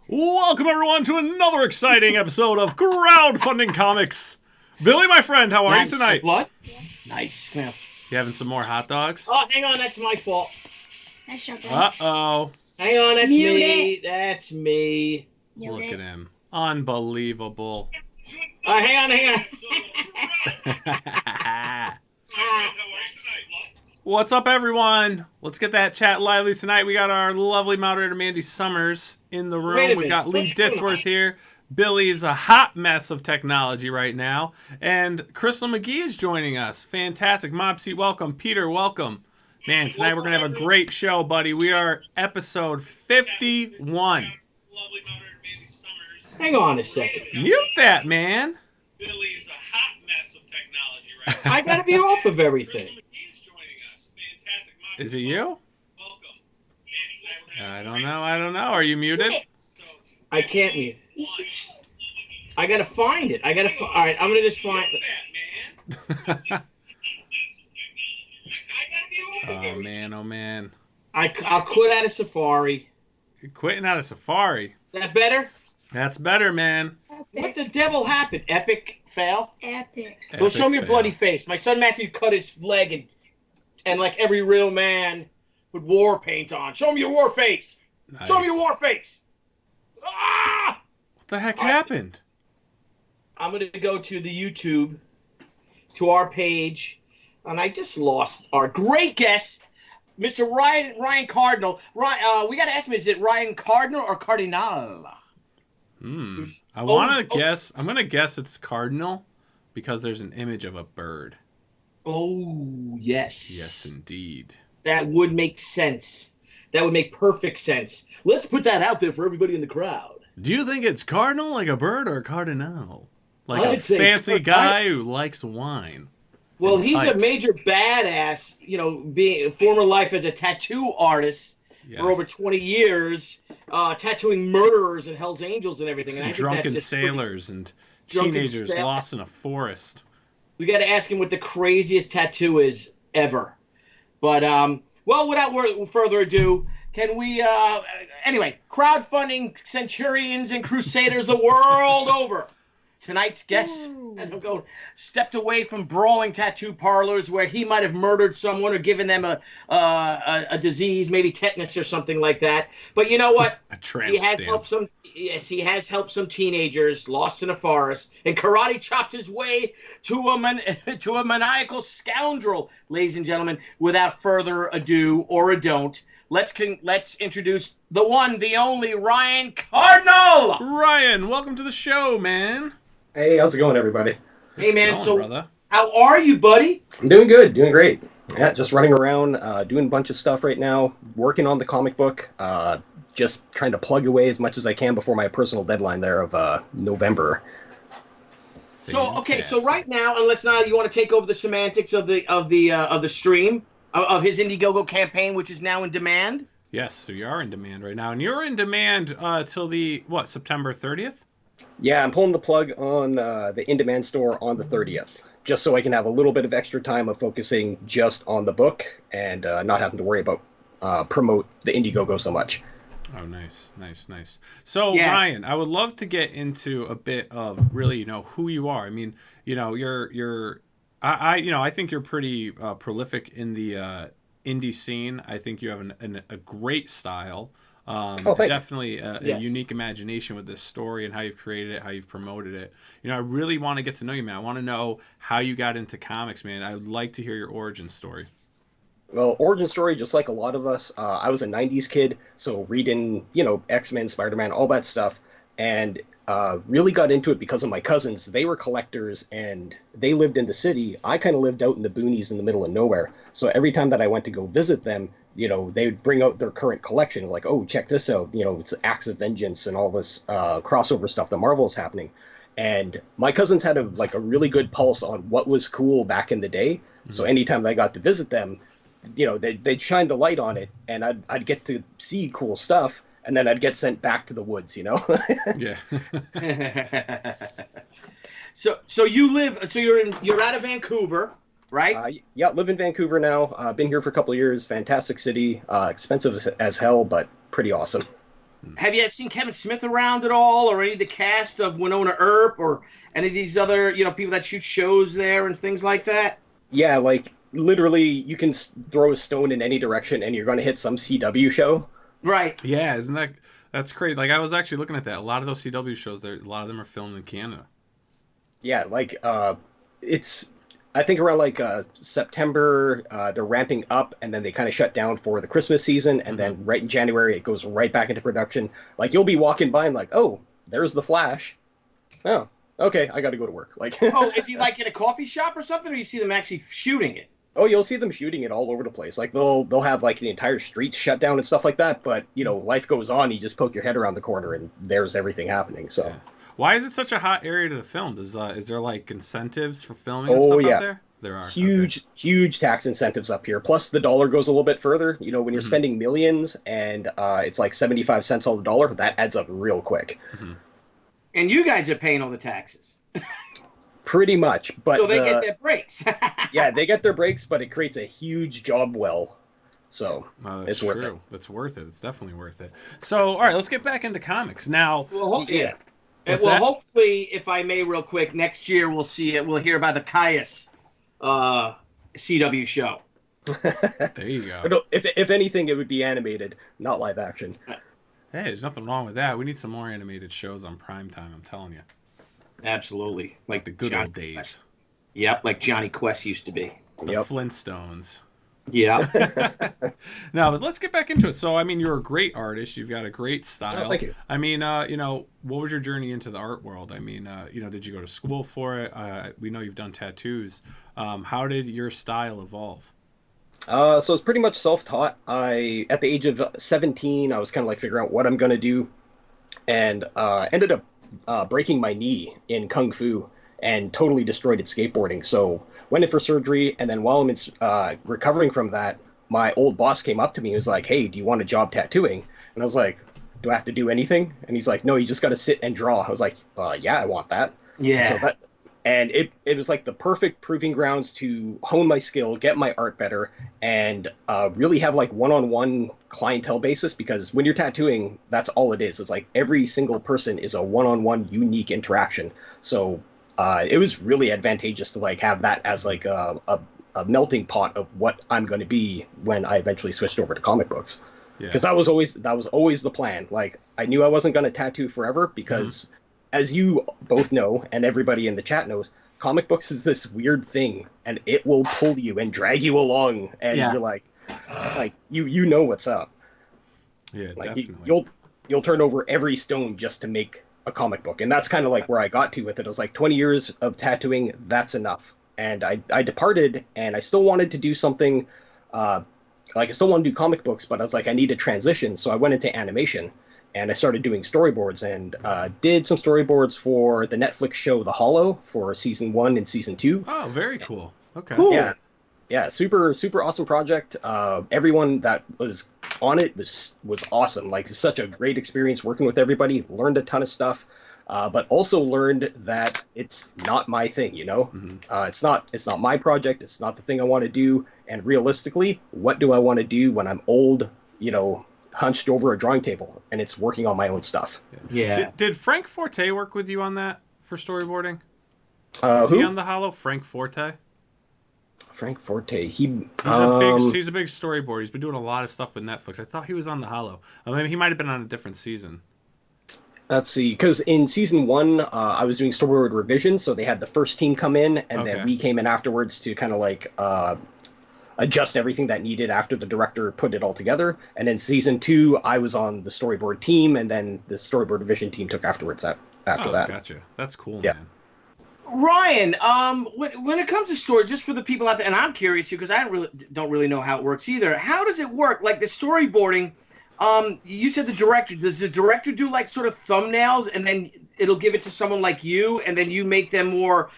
Welcome everyone to another exciting episode of Crowdfunding Comics. Billy, my friend, how are you tonight? What? Nice. Now. You having some more hot dogs? Oh, hang on, that's my fault. Nice job, Billy. Uh-oh. Hang on, that's Mute me. it. That's me. Look at him. Unbelievable. Hang on. What's up, everyone? Let's get that chat lively tonight. We got our lovely moderator, Mandy Summers, in the room. Wait a We got minute. Lee Ditsworth here. Billy's a hot mess of technology right now. And Crystal McGee is joining us. Fantastic. Mopsy, welcome. Peter, welcome. Man, tonight we're going to have a great show, buddy. We are episode 51. Hang on a second. Mute that, man. Billy's a hot mess of technology right now. I gotta be off of everything. Is it you? Welcome. I don't know. Are you muted? I can't mute. You should- I gotta find it. All right, I'm gonna just find it. Oh, man. I'll quit out of Safari. You're quitting out of Safari. Is that better? That's better, man. What the devil happened? Epic fail? Epic. Well, show me your Epic fail. bloody face. My son Matthew cut his leg and like every real man with war paint on. Show me your war face. Nice. Show me your war face. Ah! What the heck happened? I'm going to go to the YouTube, to our page, and I just lost our great guest, Mr. Ryan Cardinal. We got to ask him, is it Ryan Cardinal or Cardinal? I'm Oh, gonna guess it's Cardinal because there's an image of a bird. Oh, yes. Yes, indeed. That would make sense. That would make perfect sense. Let's put that out there for everybody in the crowd. Do you think it's Cardinal like a bird or Cardinal? Like a I'd say it's fancy guy who likes wine. Well, and he's a pipes. major badass, being former life as a tattoo artist Yes. for over 20 years, tattooing murderers and Hell's Angels and everything. And I think Drunken that's just pretty- sailors and Drunken teenagers sail- lost in a forest. We got to ask him what the craziest tattoo is ever. But, well, without further ado, can we, anyway, crowdfunding centurions and crusaders the world over. Tonight's guest, and I'm going, stepped away from brawling tattoo parlors where he might have murdered someone or given them a disease, maybe tetanus or something like that. But you know what? A tramp He has stamp. helped some. Yes, he has helped some teenagers lost in a forest, and karate chopped his way to a maniacal scoundrel, ladies and gentlemen. Without further ado or a don't, let's introduce the one, the only Ryan Cardinal. Ryan, welcome to the show, man. Hey, how's it going, everybody? Hey man, Going, so brother. how are you, buddy? I'm doing good, doing great. Yeah, just running around, doing a bunch of stuff right now, working on the comic book, just trying to plug away as much as I can before my personal deadline there of November. So okay, so Fantastic. right now, unless now you want to take over the semantics of the stream of his Indiegogo campaign, which is now in demand. Yes, so you are in demand right now, and you're in demand till the September 30th. Yeah, I'm pulling the plug on the in-demand store on the 30th, just so I can have a little bit of extra time of focusing just on the book and not having to worry about promote the Indiegogo so much. Oh, nice. So, Yeah. Ryan, I would love to get into a bit of really, who you are. I mean, I think you're pretty prolific in the indie scene. I think you have a great style. Thank you. Definitely a Yes. unique imagination with this story and how you've created it, how you've promoted it. I really want to get to know you, man. I want to know how you got into comics, man. I would like to hear your origin story. Well, origin story, just like a lot of us, I was a 90s kid, so reading, X-Men, Spider-Man, all that stuff, and really got into it because of my cousins. They were collectors, and they lived in the city. I kind of lived out in the boonies in the middle of nowhere. So every time that I went to go visit them, they would bring out their current collection, like, oh, check this out. It's Acts of Vengeance and all this crossover stuff that Marvel is happening. And my cousins had a really good pulse on what was cool back in the day. Mm-hmm. So anytime I got to visit them, they'd shine the light on it, and I'd get to see cool stuff, and then I'd get sent back to the woods, Yeah. So you're out of Vancouver, right? Yeah, live in Vancouver now. Been here for a couple of years. Fantastic city. Expensive as hell, but pretty awesome. Have you seen Kevin Smith around at all, or any of the cast of Winona Earp, or any of these other, people that shoot shows there and things like that? Yeah, like literally, you can throw a stone in any direction, and you're going to hit some CW show. Right. Yeah, that's crazy? Like I was actually looking at that. A lot of those CW shows, a lot of them are filmed in Canada. Yeah, like it's I think around like September they're ramping up, and then they kind of shut down for the Christmas season, and then right in January it goes right back into production. Like you'll be walking by and like, oh, there's the Flash. Oh, okay, I got to go to work. Like, Oh, if you like in a coffee shop or something, or you see them actually shooting it? oh, you'll see them shooting it all over the place. Like they'll have like the entire streets shut down and stuff like that. But life goes on. You just poke your head around the corner, and there's everything happening. So. Yeah. Why is it such a hot area to film? Is there like incentives for filming and stuff out there? There are. Huge tax incentives up here. Plus the dollar goes a little bit further. When you're spending millions and it's like 75 cents on the dollar, that adds up real quick. Mm-hmm. And you guys are paying all the taxes. Pretty much, but so they get their breaks. Yeah, they get their breaks, but it creates a huge job well. So it's worth it. That's worth it. It's definitely worth it. So, all right, let's get back into comics now. Well, yeah. What's Well, that? hopefully, if I may, real quick, next year we'll see it. We'll hear about the Caius CW show. There you go. If anything, it would be animated, not live action. Hey, there's nothing wrong with that. We need some more animated shows on primetime, I'm telling you. Absolutely. Like the good Johnny old days. Quest. Yep, like Johnny Quest used to be. The Yep. Flintstones. Yeah. No, but let's get back into it. So, I mean, you're a great artist. You've got a great style. Oh, thank you. I mean, what was your journey into the art world? I mean, did you go to school for it? We know you've done tattoos. How did your style evolve? So it's pretty much self-taught. At the age of 17, I was kind of like figuring out what I'm going to do, and ended up breaking my knee in Kung Fu and totally destroyed it skateboarding. So went in for surgery, and then while I'm recovering from that, my old boss came up to me and was like, hey, do you want a job tattooing? And I was like, do I have to do anything? And he's like, no, you just got to sit and draw. I was like, yeah, I want that. Yeah. And it was like the perfect proving grounds to hone my skill, get my art better, and really have like one-on-one clientele basis, because when you're tattooing, that's all it is. It's like every single person is a one-on-one unique interaction. So it was really advantageous to like have that as like a melting pot of what I'm going to be when I eventually switched over to comic books. Because that was always the plan. Like I knew I wasn't going to tattoo forever because as you both know, and everybody in the chat knows, comic books is this weird thing, and it will pull you and drag you along, and you're like you know what's up. Yeah, like definitely. you'll turn over every stone just to make a comic book, and that's kind of like where I got to with it. I was like 20 years of tattooing, that's enough. And I departed, and I still wanted to do something. Like I still want to do comic books, but I was like, I need a transition, so I went into animation. And I started doing storyboards, and did some storyboards for the Netflix show The Hollow for season 1 and season 2. Oh, very cool. Okay. Cool. Yeah, super awesome project. Everyone that was on it was awesome. Like such a great experience working with everybody. Learned a ton of stuff, but also learned that it's not my thing. Mm-hmm. It's not my project. It's not the thing I want to do. And realistically, what do I want to do when I'm old? Hunched over a drawing table, and it's working on my own stuff. Yeah. Did Frank Forte work with you on that for storyboarding? Who? Is he on the Hollow? Frank Forte? Frank Forte. He's a big storyboard. He's been doing a lot of stuff with Netflix. I thought he was on the Hollow. I mean, he might have been on a different season. Let's see, because in season 1, I was doing storyboard revision, so they had the first team come in, and then we came in afterwards to kind of like adjust everything that needed after the director put it all together. And then season 2, I was on the storyboard team, and then the storyboard division team took afterwards. After that. Gotcha. That's cool, yeah. Man. Ryan, when it comes to story, just for the people out there, and I'm curious because I don't really know how it works either. How does it work? Like the storyboarding, you said the director. Does the director do like sort of thumbnails, and then it'll give it to someone like you, and then you make them more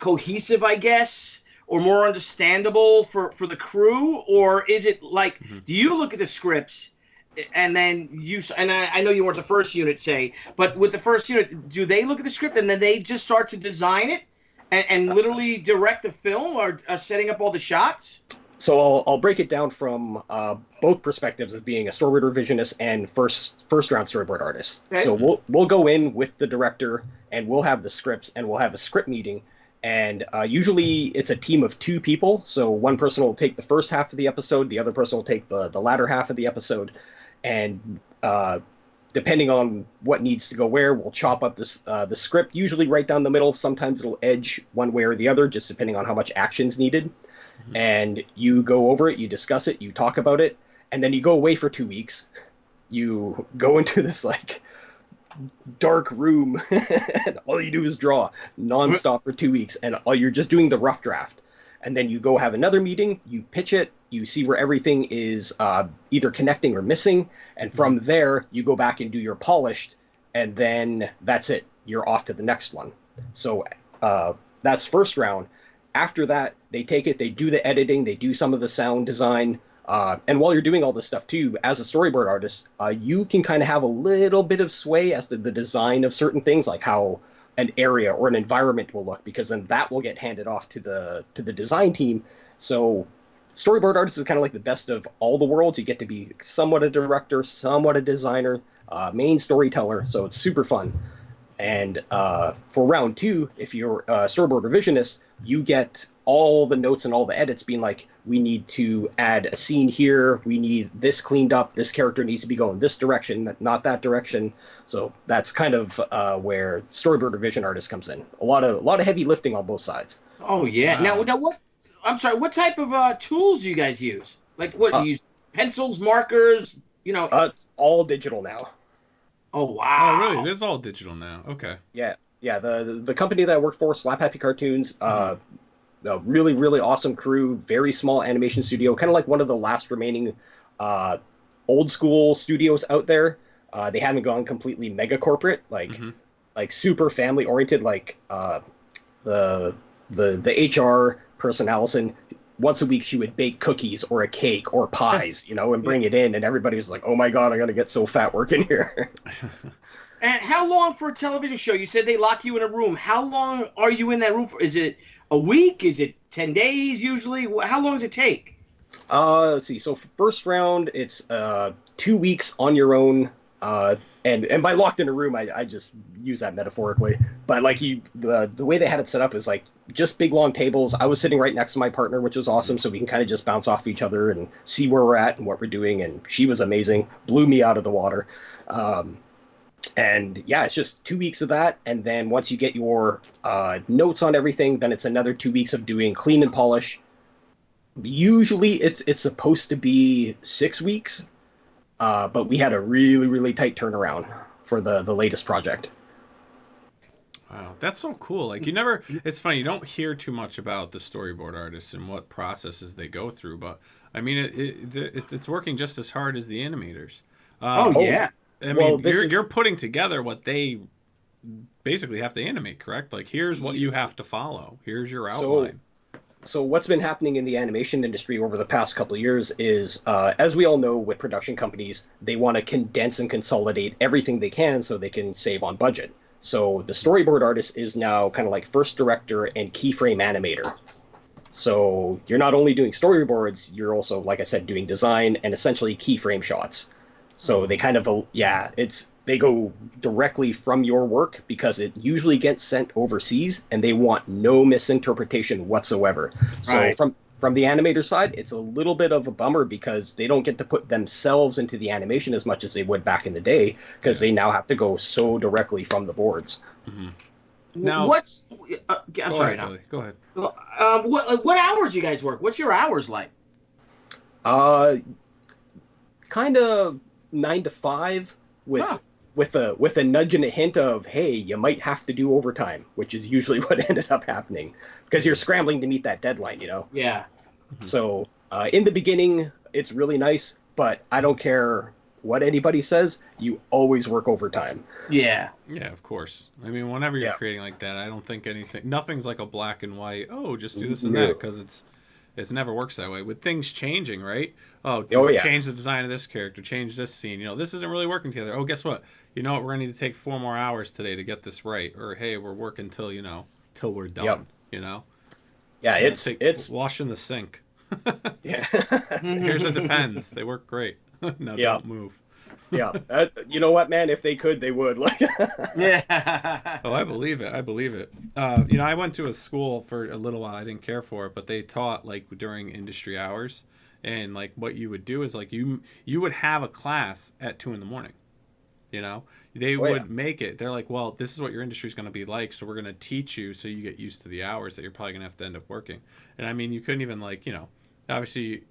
cohesive, I guess? Or more understandable for the crew? Or is it like, do you look at the scripts and then I know you weren't the first unit, say, but with the first unit, do they look at the script and then they just start to design it and literally direct the film or setting up all the shots? So I'll break it down from both perspectives of being a storyboard revisionist and first round storyboard artist. Okay. So we'll go in with the director and we'll have the scripts and we'll have a script meeting. And usually it's a team of two people. So one person will take the first half of the episode, the other person will take the latter half of the episode, and depending on what needs to go where, we'll chop up the script, usually right down the middle. Sometimes it'll edge one way or the other, just depending on how much action's needed. And you go over it, you discuss it, you talk about it, and then you go away for 2 weeks. You go into this like dark room and all you do is draw nonstop for 2 weeks, and all you're just doing the rough draft. And then you go have another meeting, you pitch it, you see where everything is either connecting or missing, and from there you go back and do your polished, and then that's it. You're off to the next one. So that's first round. After that, they take it, they do the editing, they do some of the sound design. And while you're doing all this stuff too, as a storyboard artist, you can kind of have a little bit of sway as to the design of certain things, like how an area or an environment will look, because then that will get handed off to the design team. So storyboard artist is kind of like the best of all the worlds. You get to be somewhat a director, somewhat a designer, main storyteller. So it's super fun. And for round two, if you're a storyboard revisionist, you get all the notes and all the edits being like, we need to add a scene here, we need this cleaned up, this character needs to be going this direction, not that direction. So that's kind of where storyboard revision artist comes in. A lot of heavy lifting on both sides. Oh yeah. Wow. Now what? I'm sorry. What type of tools do you guys use? Like what? You use pencils, markers? You know. It's all digital now. Oh wow. Oh, really? It is all digital now. Okay. Yeah. The company that I work for, Slap Happy Cartoons, a really, really awesome crew, very small animation studio, kind of like one of the last remaining old school studios out there. They haven't gone completely mega corporate, like super family oriented, like the HR person Allison. Once a week she would bake cookies or a cake or pies, and bring it in, and everybody was like, "Oh my god, I'm gonna get so fat working here." And how long for a television show? You said they lock you in a room. How long are you in that room for? Is it a week? Is it 10 days usually? How long does it take? Let's see. So first round, it's 2 weeks on your own. And by locked in a room, I just use that metaphorically. But like the way they had it set up is like just big long tables. I was sitting right next to my partner, which was awesome. So we can kind of just bounce off each other and see where we're at and what we're doing. And she was amazing, blew me out of the water. And yeah, it's just 2 weeks of that. And then once you get your notes on everything, then it's another 2 weeks of doing clean and polish. Usually it's supposed to be 6 weeks, but we had a really, really tight turnaround for the latest project. Wow, that's so cool. Like it's funny, you don't hear too much about the storyboard artists and what processes they go through, but I mean, it's working just as hard as the animators. Oh yeah. I mean, you're putting together what they basically have to animate, correct? Like, here's what you have to follow. Here's your outline. So what's been happening in the animation industry over the past couple of years is, as we all know, with production companies, they want to condense and consolidate everything they can so they can save on budget. So the storyboard artist is now kind of like first director and keyframe animator. So you're not only doing storyboards, you're also, like I said, doing design and essentially keyframe shots. So they kind of, they go directly from your work because it usually gets sent overseas and they want no misinterpretation whatsoever. So Right. from the animator side, it's a little bit of a bummer because they don't get to put themselves into the animation as much as they would back in the day because they now have to go so directly from the boards. Mm-hmm. Now, what's? I'm sorry. Billy. Go ahead. What hours you guys work? What's your hours like? Kind of 9 to 5 with a nudge and a hint of, hey, you might have to do overtime, which is usually what ended up happening because you're scrambling to meet that deadline, Yeah. So in the beginning, it's really nice, but I don't care what anybody says, you always work overtime. Yeah. Yeah, of course. I mean, whenever you're creating like that, I don't think nothing's like a black and white, oh, just do this and that, because it never works that way. With things changing, right? Change the design of this character, change this scene. This isn't really working together. Oh, guess what? You know what? We're going to need to take 4 more hours today to get this right. Or, hey, we're working till we're done, Yeah, it's washing the sink. Yeah. Here's it depends. They work great. No, Yeah. don't move. Yeah. You know what, man? If they could, they would. Like. Yeah. Oh, I believe it. I believe it. I went to a school for a little while. I didn't care for it, but they taught like during industry hours, and like what you would do is like you would have a class at 2 a.m. You know, they Oh, would yeah. make it. They're like, well, this is what your industry is going to be like, so we're going to teach you so you get used to the hours that you're probably going to have to end up working. And I mean, you couldn't even like, obviously,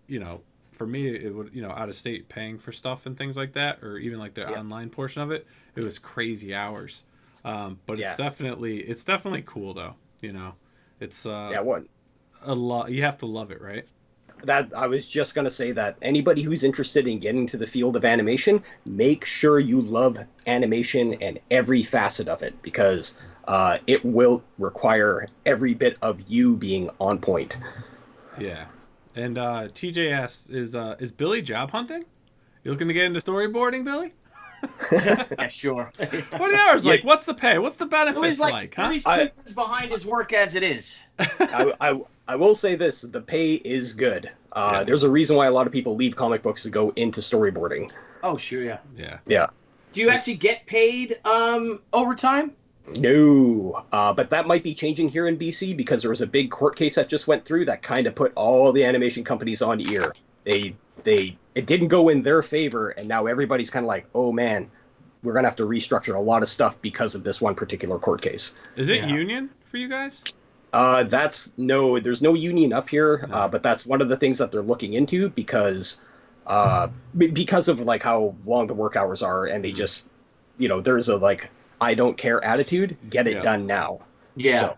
for me, it would, out of state paying for stuff and things like that, or even like the Yeah. online portion of it, it was crazy hours. But Yeah. it's definitely cool though. It's Yeah. What? a lot. You have to love it, right? That I was just gonna say that anybody who's interested in getting to the field of animation, make sure you love animation and every facet of it, because it will require every bit of you being on point. Yeah. And TJ asks, is Billy job hunting? You looking to get into storyboarding, Billy? Yeah, sure. What are the hours like? What's the pay? What's the benefits Billy's like? Huh? Billy's 2 years behind his work as it is. I will say this: the pay is good. Yeah. There's a reason why a lot of people leave comic books to go into storyboarding. Oh, sure, yeah. Yeah. Yeah. Do you actually get paid overtime? No, but that might be changing here in BC because there was a big court case that just went through that kind of put all the animation companies on ear. It didn't go in their favor, and now everybody's kind of like, oh man, we're gonna have to restructure a lot of stuff because of this one particular court case. Is it Yeah. union for you guys? There's no union up here, No. but that's one of the things that they're looking into because of like how long the work hours are, and they just, there's a like, I don't care attitude, get it Yeah. done now. Yeah. So,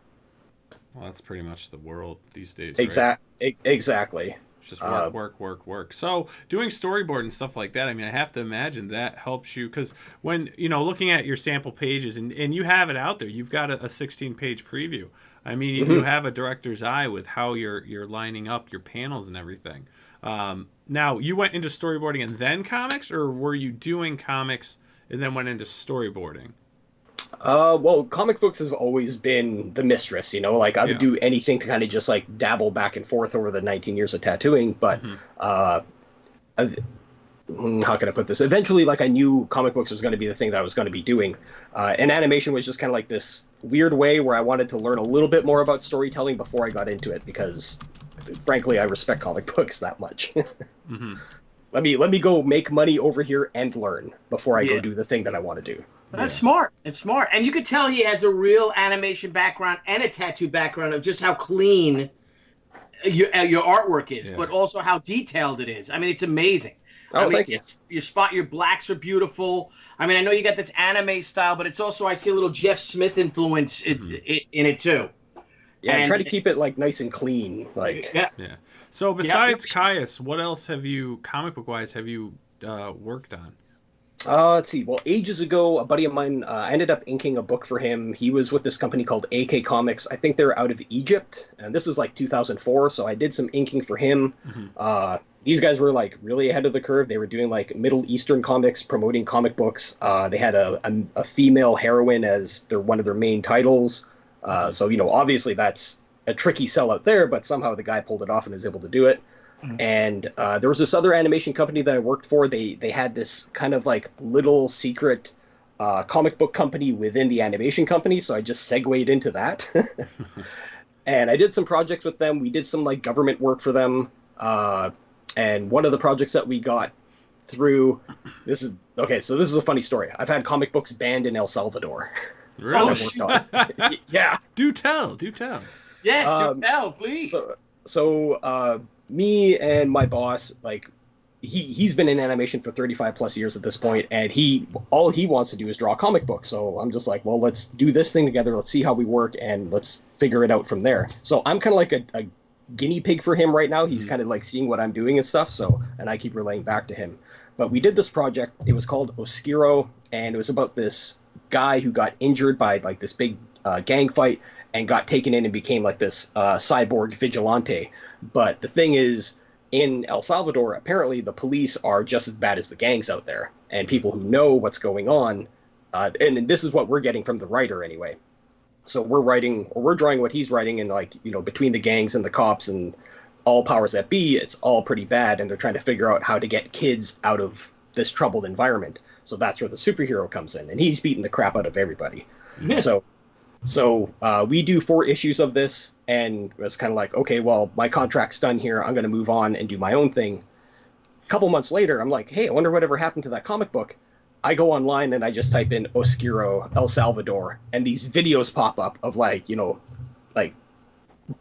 Well, that's pretty much the world these days. Right? exactly. It's just work. So doing storyboard and stuff like that, I mean, I have to imagine that helps you because when, looking at your sample pages and you have it out there, you've got a 16-page preview. I mean, you have a director's eye with how you're lining up your panels and everything. Now, you went into storyboarding and then comics, or were you doing comics and then went into storyboarding? Well, comic books has always been the mistress, like I would do anything to kind of just like dabble back and forth over the 19 years of tattooing. But how can I put this? Eventually, like I knew comic books was going to be the thing that I was going to be doing. And animation was just kind of like this weird way where I wanted to learn a little bit more about storytelling before I got into it because, frankly, I respect comic books that much. Let me go make money over here and learn before I go do the thing that I want to do. That's smart. It's smart. And you could tell he has a real animation background and a tattoo background of just how clean your artwork is, but also how detailed it is. I mean, it's amazing. Oh, thank you. Your blacks are beautiful. I mean, I know you got this anime style, but it's also, I see a little Jeff Smith influence in it too. Yeah, And try to keep it like nice and clean. Like Yeah. So besides Caius, what else comic book wise, have you worked on? Let's see. Well, ages ago, a buddy of mine, I ended up inking a book for him. He was with this company called AK Comics. I think they're out of Egypt, and this is like 2004. So I did some inking for him. These guys were like really ahead of the curve. They were doing like Middle Eastern comics, promoting comic books. They had a female heroine as one of their main titles. So obviously that's a tricky sell out there, but somehow the guy pulled it off and was able to do it. And there was this other animation company that I worked for. They had this kind of like little secret comic book company within the animation company, so I just segued into that. And I did some projects with them. We did some like government work for them. And one of the projects that we got through, this is a funny story. I've had comic books banned in El Salvador. Really? Yeah. Do tell. Yes, do tell, please. So me and my boss, like, he's been in animation for 35 plus years at this point, and all he wants to do is draw comic books. So I'm just like, well, let's do this thing together. Let's see how we work, and let's figure it out from there. So I'm kind of like a guinea pig for him right now. He's kind of like seeing what I'm doing and stuff. And I keep relaying back to him. But we did this project. It was called Oskiro, and it was about this guy who got injured by like this big gang fight and got taken in and became like this cyborg vigilante. But the thing is, in El Salvador, apparently the police are just as bad as the gangs out there, and people who know what's going on. And this is what we're getting from the writer anyway. So we're drawing what he's writing, and like between the gangs and the cops and all powers that be, it's all pretty bad, and they're trying to figure out how to get kids out of this troubled environment. So that's where the superhero comes in, and he's beating the crap out of everybody. So we do 4 issues of this, and it's kind of like, okay, well, my contract's done here. I'm going to move on and do my own thing. A couple months later, I'm like, hey, I wonder whatever happened to that comic book. I go online and I just type in Oscuro, El Salvador, and these videos pop up of like, like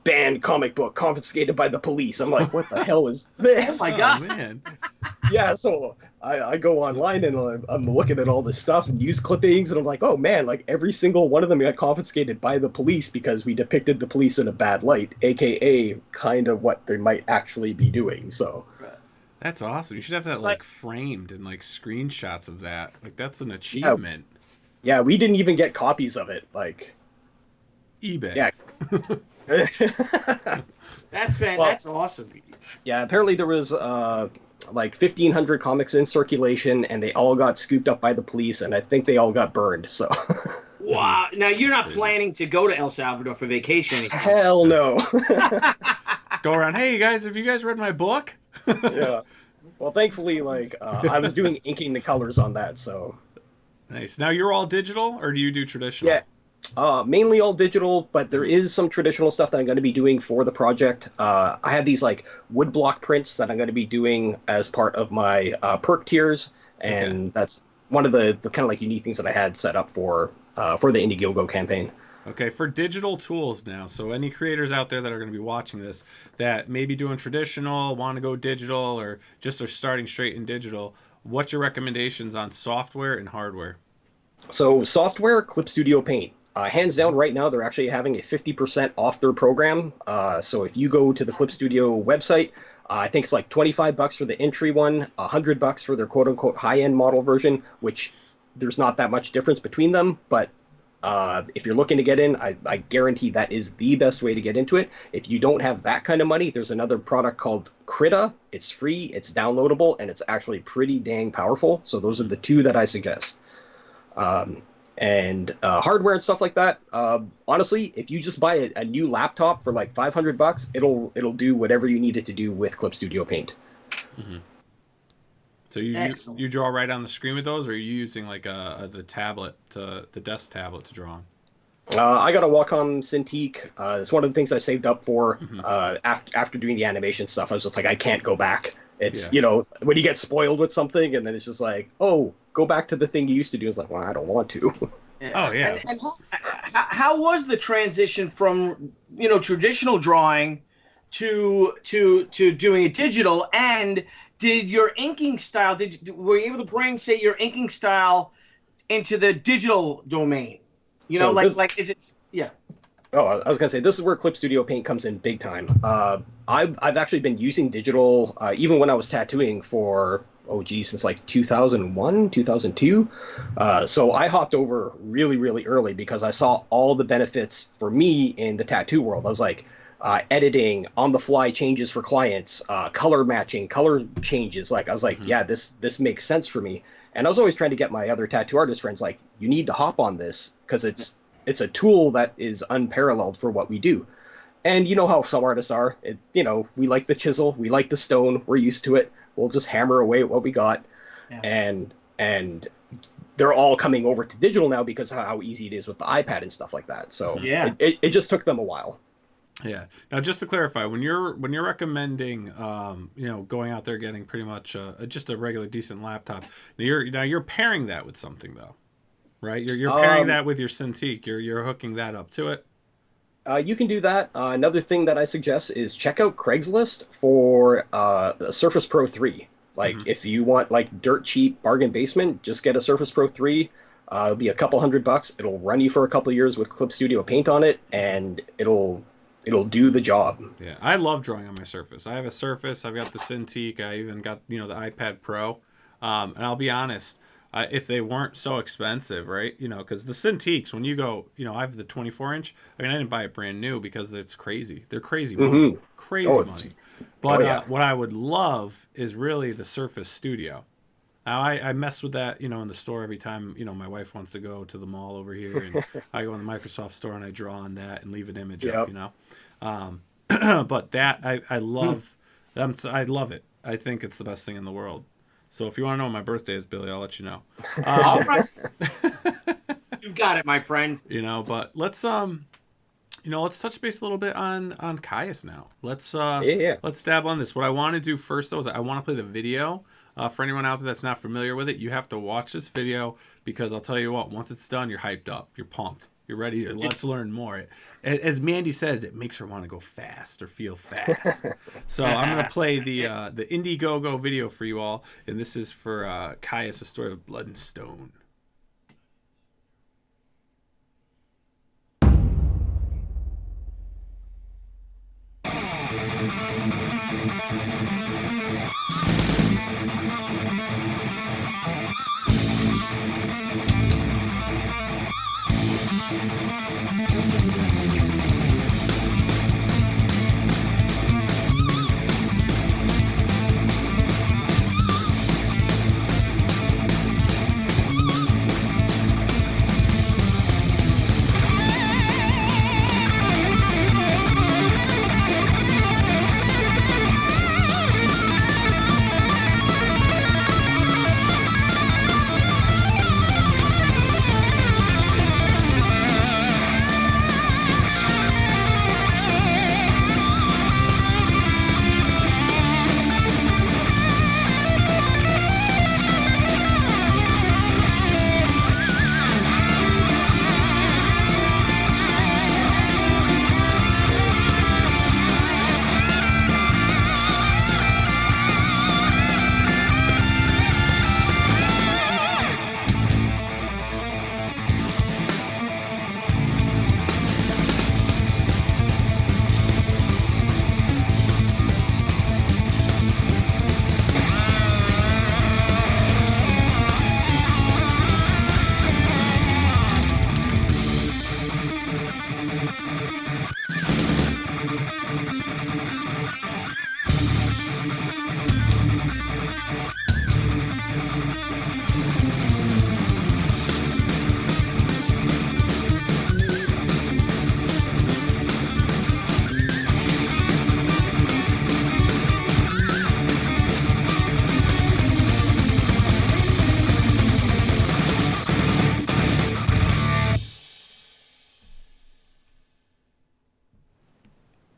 banned comic book confiscated by the police. I'm like, what the hell is this? Oh my God. Man. Yeah, so I go online and I'm looking at all this stuff and news clippings, and I'm like, oh man, like every single one of them got confiscated by the police because we depicted the police in a bad light, aka kind of what they might actually be doing. So That's awesome. You should have that It's like like- framed and like screenshots of that. Like that's an achievement. yeah, we didn't even get copies of it. Like, eBay. yeah. That's awesome. Yeah, apparently there was like 1,500 comics in circulation, and they all got scooped up by the police, and I think they all got burned. So Wow. Now you're not Crazy. planning to go to El Salvador for vacation anytime. hell no. Let's go around. Hey, you guys, have you guys read my book? Yeah. Well, thankfully, like I was doing inking the colors on that, so Nice. Now you're all digital, or do you do traditional? yeah. Mainly all digital, but there is some traditional stuff that I'm going to be doing for the project. I have these like woodblock prints that I'm going to be doing as part of my perk tiers, and that's one of the kind of like unique things that I had set up for the Indiegogo campaign. Okay, for digital tools now. So any creators out there that are going to be watching this that may be doing traditional, want to go digital, or just are starting straight in digital, what's your recommendations on software and hardware? So software, Clip Studio Paint. Hands down, right now they're actually having a 50% off their program. So if you go to the Clip Studio website, I think it's like $25 for the entry one, $100 for their quote-unquote high-end model version, which there's not that much difference between them, but if you're looking to get in, I guarantee that is the best way to get into it. If you don't have that kind of money, there's another product called Krita. It's free, it's downloadable, and it's actually pretty dang powerful. So those are the 2 that I suggest. And hardware and stuff like that. Honestly, if you just buy a new laptop for like $500, it'll do whatever you need it to do with Clip Studio Paint. Mm-hmm. So you draw right on the screen with those, or are you using like the tablet, the desk tablet to draw on? I got a Wacom Cintiq. It's one of the things I saved up for after doing the animation stuff. I was just like, I can't go back. It's, when you get spoiled with something and then it's just like, oh, go back to the thing you used to do. It's like, well, I don't want to. Oh, yeah. And how was the transition from, traditional drawing to doing it digital? And did your inking style, were you able to bring, say, your inking style into the digital domain? So is it? Yeah. Oh, I was gonna say, this is where Clip Studio Paint comes in big time. I've actually been using digital even when I was tattooing for since like 2001, 2002. So I hopped over really, really early because I saw all the benefits for me in the tattoo world. I was like, editing, on-the-fly changes for clients, color matching, color changes. Like I was like, yeah, this makes sense for me. And I was always trying to get my other tattoo artist friends like, you need to hop on this because it's a tool that is unparalleled for what we do. And you know how some artists are. We like the chisel, we like the stone, we're used to it. We'll just hammer away at what we got. Yeah. And they're all coming over to digital now because of how easy it is with the iPad and stuff like that. So yeah, it just took them a while. Yeah. Now, just to clarify, when you're recommending, going out there getting pretty much just a regular decent laptop, you're pairing that with something though, right? You're pairing that with your Cintiq. You're hooking that up to it. You can do that. Another thing that I suggest is check out Craigslist for a Surface Pro 3. Like if you want like dirt cheap bargain basement, just get a Surface Pro 3. It'll be a couple $100. It'll run you for a couple of years with Clip Studio Paint on it, and it'll do the job. Yeah, I love drawing on my Surface. I have a Surface. I've got the Cintiq. I even got the iPad Pro. And I'll be honest, if they weren't so expensive, right? Because the Cintiqs, when you go, I have the 24-inch. I mean, I didn't buy it brand new because it's crazy. They're crazy money. Crazy money. But what I would love is really the Surface Studio. Now, I mess with that, in the store every time, my wife wants to go to the mall over here. And I go in the Microsoft store and I draw on that and leave an image up, But that I love. I love it. I think it's the best thing in the world. So if you want to know when my birthday is, Billy, I'll let you know. All right. You got it, my friend. You know, but let's let's touch base a little bit on Caius now. Let's dab on this. What I want to do first though is I want to play the video. For anyone out there that's not familiar with it, you have to watch this video because I'll tell you what, once it's done, you're hyped up, you're pumped, you're ready. Let's learn more. As Mandy says, it makes her want to go fast or feel fast. So I'm gonna play the Indiegogo video for you all, and this is for Caius, A Story of Blood and Stone.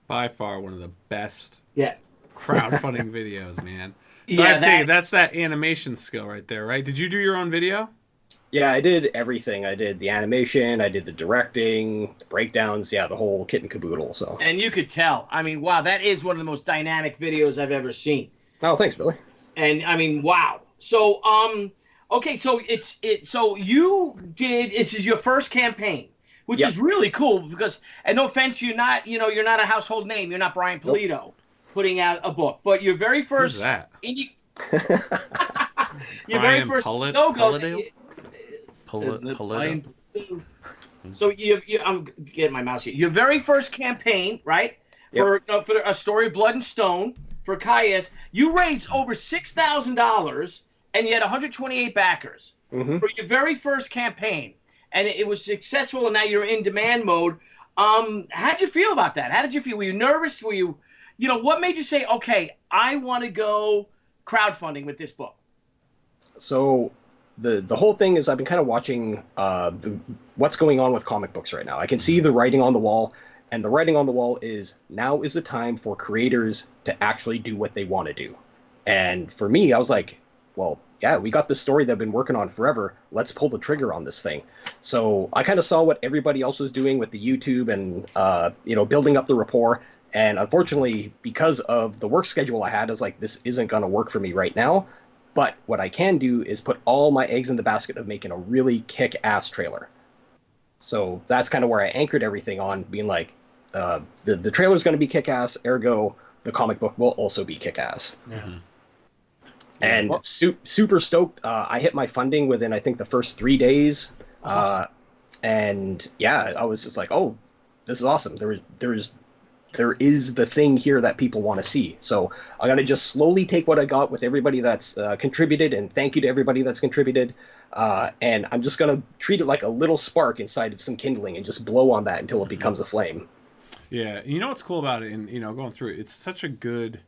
By far one of the best crowdfunding videos, man. So I think that's that animation skill right there, right? Did you do your own video? Yeah, I did everything. I did the animation, I did the directing, the breakdowns, the whole kit and caboodle. So. And you could tell. I mean, wow, that is one of the most dynamic videos I've ever seen. Oh, thanks, Billy. And I mean, wow. So, okay, so so you did. This is your first campaign, which is really cool because, and no offense, you're not a household name. You're not Brian Polito putting out a book, but your very first. Who's that? Your very first logo. Polito. So I'm getting my mouse here. Your very first campaign, right? For A Story of Blood and Stone for Caius, you raised over $6,000 and you had 128 backers for your very first campaign, and it was successful. And now you're in demand mode. How'd you feel about that? How did you feel? Were you nervous? Were you, what made you say, okay, I want to go crowdfunding with this book? So the whole thing is I've been kind of watching what's going on with comic books right now. I can see the writing on the wall, and the writing on the wall is now is the time for creators to actually do what they want to do. And for me, I was like, well, yeah, we got this story that I've been working on forever. Let's pull the trigger on this thing. So I kind of saw what everybody else was doing with the YouTube and, building up the rapport. And unfortunately, because of the work schedule I had, I was like, this isn't going to work for me right now. But what I can do is put all my eggs in the basket of making a really kick-ass trailer. So that's kind of where I anchored everything on, being like, the trailer's going to be kick-ass, ergo, the comic book will also be kick-ass. Mm-hmm. And super stoked. I hit my funding within, I think, the first 3 days. Awesome. And yeah, I was just like, oh, this is awesome. There is the thing here that people want to see. So I'm going to just slowly take what I got with everybody that's contributed, and thank you to everybody that's contributed. And I'm just going to treat it like a little spark inside of some kindling and just blow on that until it becomes a flame. Yeah, you know what's cool about it, and going through it, it's such a good,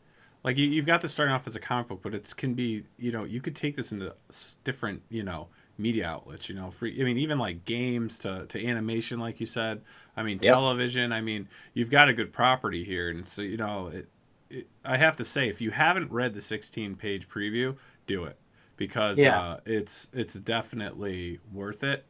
like you've got this starting off as a comic book, but it can be, you could take this into different, media outlets, free. I mean, even like games to animation, like you said. I mean, television. I mean, you've got a good property here, and so I have to say, if you haven't read the 16-page preview, do it because it's definitely worth it.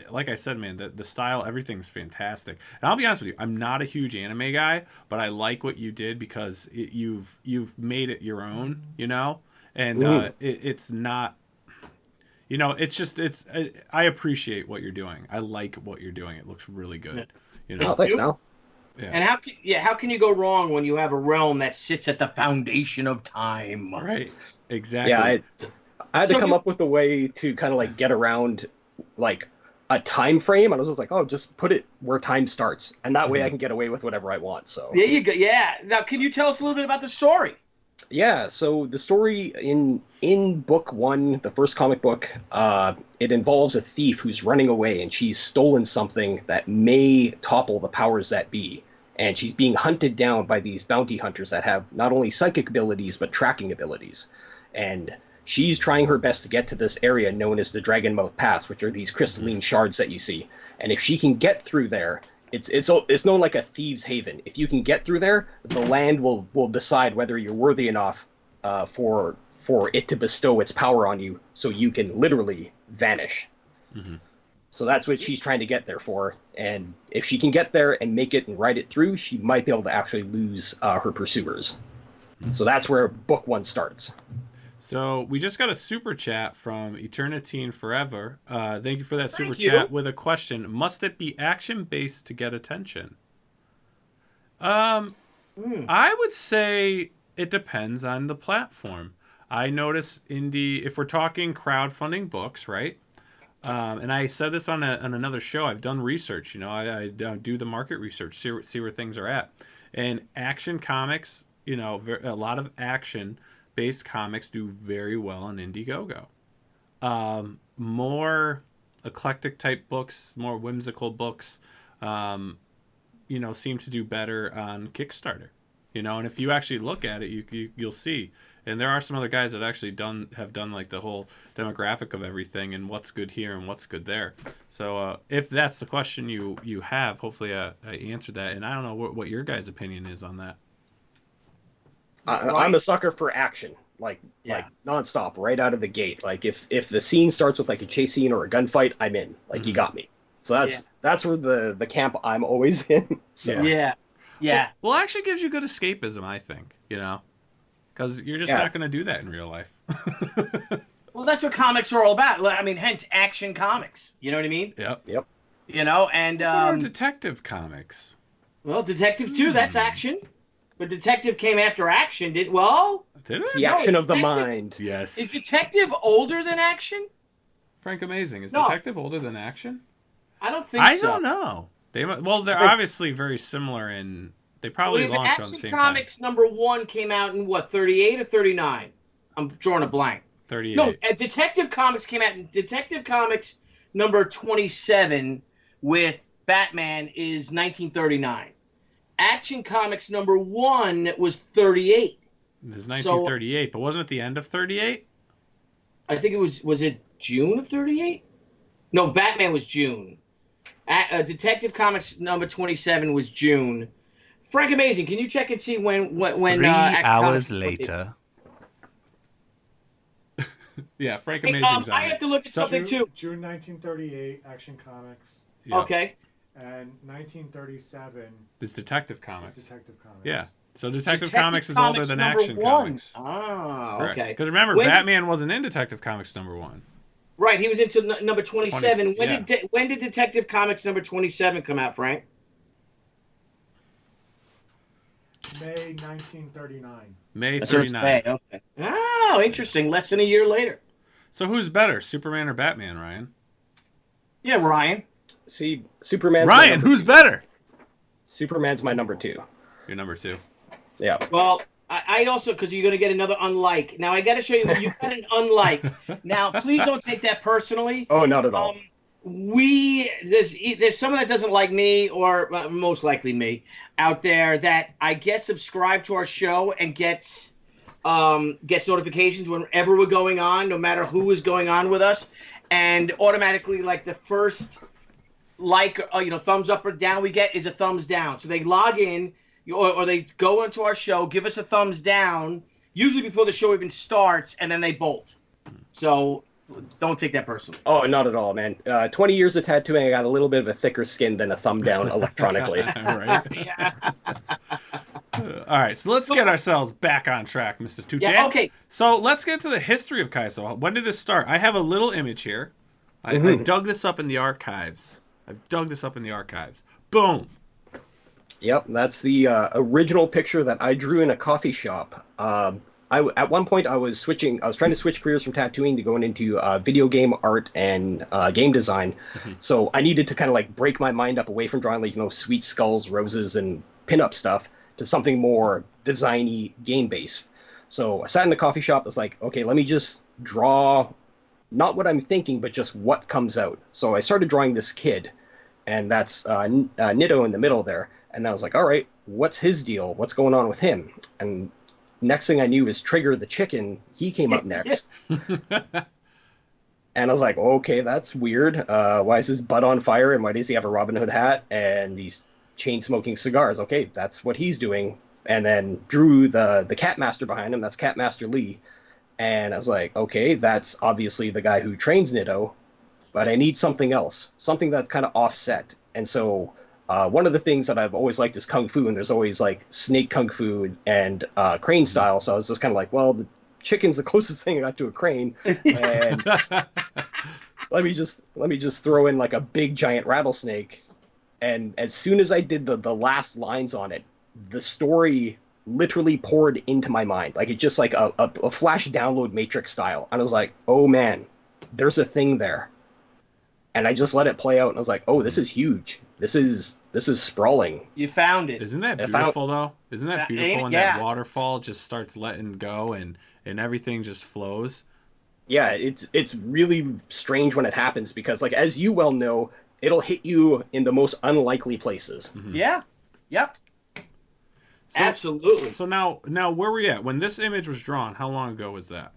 Like I said, man, the style, everything's fantastic. And I'll be honest with you, I'm not a huge anime guy, but I like what you did because you've made it your own, and it's not, I appreciate what you're doing. I like what you're doing. It looks really good. Oh, thanks, Al. Yeah. And how can you go wrong when you have a realm that sits at the foundation of time? Right. Exactly. Yeah, I had to come up with a way to kind of like get around like a time frame, and I was just like, oh, just put it where time starts, and that way I can get away with whatever I want. So there you go. Yeah. Now, can you tell us a little bit about the story? Yeah. So the story in book one, the first comic book, it involves a thief who's running away, and she's stolen something that may topple the powers that be. And she's being hunted down by these bounty hunters that have not only psychic abilities, but tracking abilities. And she's trying her best to get to this area known as the Dragonmouth Pass, which are these crystalline shards that you see. And if she can get through there, it's known like a thieves' haven. If you can get through there, the land will decide whether you're worthy enough for it to bestow its power on you, so you can literally vanish. Mm-hmm. So that's what she's trying to get there for. And if she can get there and make it and ride it through, she might be able to actually lose her pursuers. So that's where book one starts. So we just got a super chat from Eternity and Forever. Thank you for that super chat with a question. Must it be action-based to get attention? I would say it depends on the platform. I notice if we're talking crowdfunding books, right? And I said this on another show. I've done research. I do the market research, see where things are at. And action comics, a lot of action-based comics do very well on Indiegogo. More eclectic type books, more whimsical books, seem to do better on Kickstarter. And if you actually look at it, you'll see. And there are some other guys that actually have done like the whole demographic of everything and what's good here and what's good there. So if that's the question you have, hopefully I answered that. And I don't know what your guys' opinion is on that. I'm a sucker for action, like nonstop, right out of the gate. Like if the scene starts with like a chase scene or a gunfight, I'm in. Like you got me. So that's where the camp I'm always in. So. Yeah. Well, it actually gives you good escapism, I think. Because you're just not going to do that in real life. Well, that's what comics are all about. I mean, hence action comics. You know what I mean? Yep. And detective comics. Well, detective too. That's action. But detective came after action. Did it? It's the action of the mind. Yes. Is detective older than action? Frank Amazing. Is detective older than action? I don't think so. I don't know. They're obviously very similar in. They probably launched on the same time. Action Comics #1 came out in what, 38 or 39? I'm drawing a blank. 38. No, Detective Comics came out in Detective Comics number 27 with Batman is 1939. Action Comics #1 was 38. This is 1938, but wasn't it the end of 38? I think it was it June of 38? No, Batman was June. Detective Comics #27 was June. Frank Amazing, can you check and see when 3 hours later. Yeah, Frank Amazing's on I have to look at something too. June 1938, Action Comics. Yeah. Okay. And 1937 is Detective Comics. Yeah. So Detective Comics is older than Action Comics. Ah, okay. Because remember, Batman wasn't in Detective Comics #1. Right, he was into number 27. When did Detective Comics #27 come out, Frank? May 1939. May 39. Okay. Oh, interesting. Less than a year later. So who's better, Superman or Batman, Ryan? Yeah, Ryan. See, Superman's Ryan, who's better? Superman's my number 2. You're number 2. Yeah. Well, I also, because you're going to get another unlike. Now, I got to show you, you've got an unlike. Now, please don't take that personally. Oh, not at all. there's someone that doesn't like me, or most likely me, out there that I guess subscribe to our show and gets notifications whenever we're going on, no matter who is going on with us, and automatically like the first thumbs up or down we get is a thumbs down. So they log in or they go into our show, give us a thumbs down, usually before the show even starts, and then they bolt. So don't take that personally. Oh, not at all, man. 20 years of tattooing, I got a little bit of a thicker skin than a thumb down electronically. Right. Yeah. All right, so let's get ourselves back on track, Mr. Tucci. Yeah, okay. So let's get to the history of Kaiso. When did this start? I have a little image here. I dug this up in the archives. Boom. Yep, that's the original picture that I drew in a coffee shop. At one point, I was trying to switch careers from tattooing to going into video game art and game design. So I needed to kind of like break my mind up away from drawing like, sweet skulls, roses, and pinup stuff to something more designy, game-based. So I sat in the coffee shop. I was like, okay, let me just draw not what I'm thinking, but just what comes out. So I started drawing this kid, and that's Nitto in the middle there. And I was like, all right, what's his deal? What's going on with him? And next thing I knew is Trigger the chicken. He came up next. And I was like, okay, that's weird. Why is his butt on fire? And why does he have a Robin Hood hat? And he's chain smoking cigars. Okay, that's what he's doing. And then drew the Cat Master behind him. That's Cat Master Lee. And I was like, okay, that's obviously the guy who trains Nitto. But I need something else. Something that's kind of offset. And so one of the things that I've always liked is Kung Fu, and there's always like snake Kung Fu and crane style. So I was just kind of like, well, the chicken's the closest thing I got to a crane, and let me just throw in like a big giant rattlesnake. And as soon as I did the last lines on it, the story literally poured into my mind, like it just like a flash download Matrix style. And I was like, oh man, there's a thing there. And I just let it play out, and I was like, oh, this is huge. This is sprawling. You found it. Isn't that beautiful, though? Isn't that beautiful when that waterfall just starts letting go and everything just flows? Yeah, it's really strange when it happens because, like, as you well know, it'll hit you in the most unlikely places. Yeah. Yep. Absolutely. So now where were we at? When this image was drawn, how long ago was that?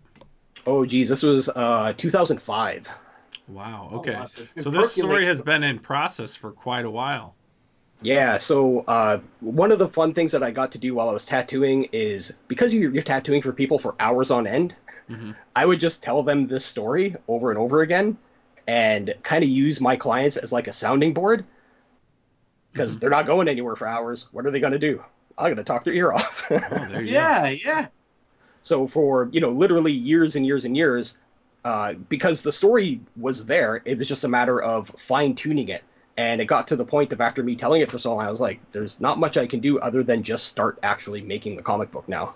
Oh, geez, this was 2005. Wow, okay. Wow, so this story has been in process for quite a while. Yeah, so one of the fun things that I got to do while I was tattooing is, because you're tattooing for people for hours on end, I would just tell them this story over and over again and kind of use my clients as like a sounding board, because they're not going anywhere for hours. What are they going to do? I'm going to talk their ear off. Yeah. So for, literally years and years and years, because the story was there, it was just a matter of fine-tuning it. And it got to the point of, after me telling it for so long, I was like, there's not much I can do other than just start actually making the comic book now.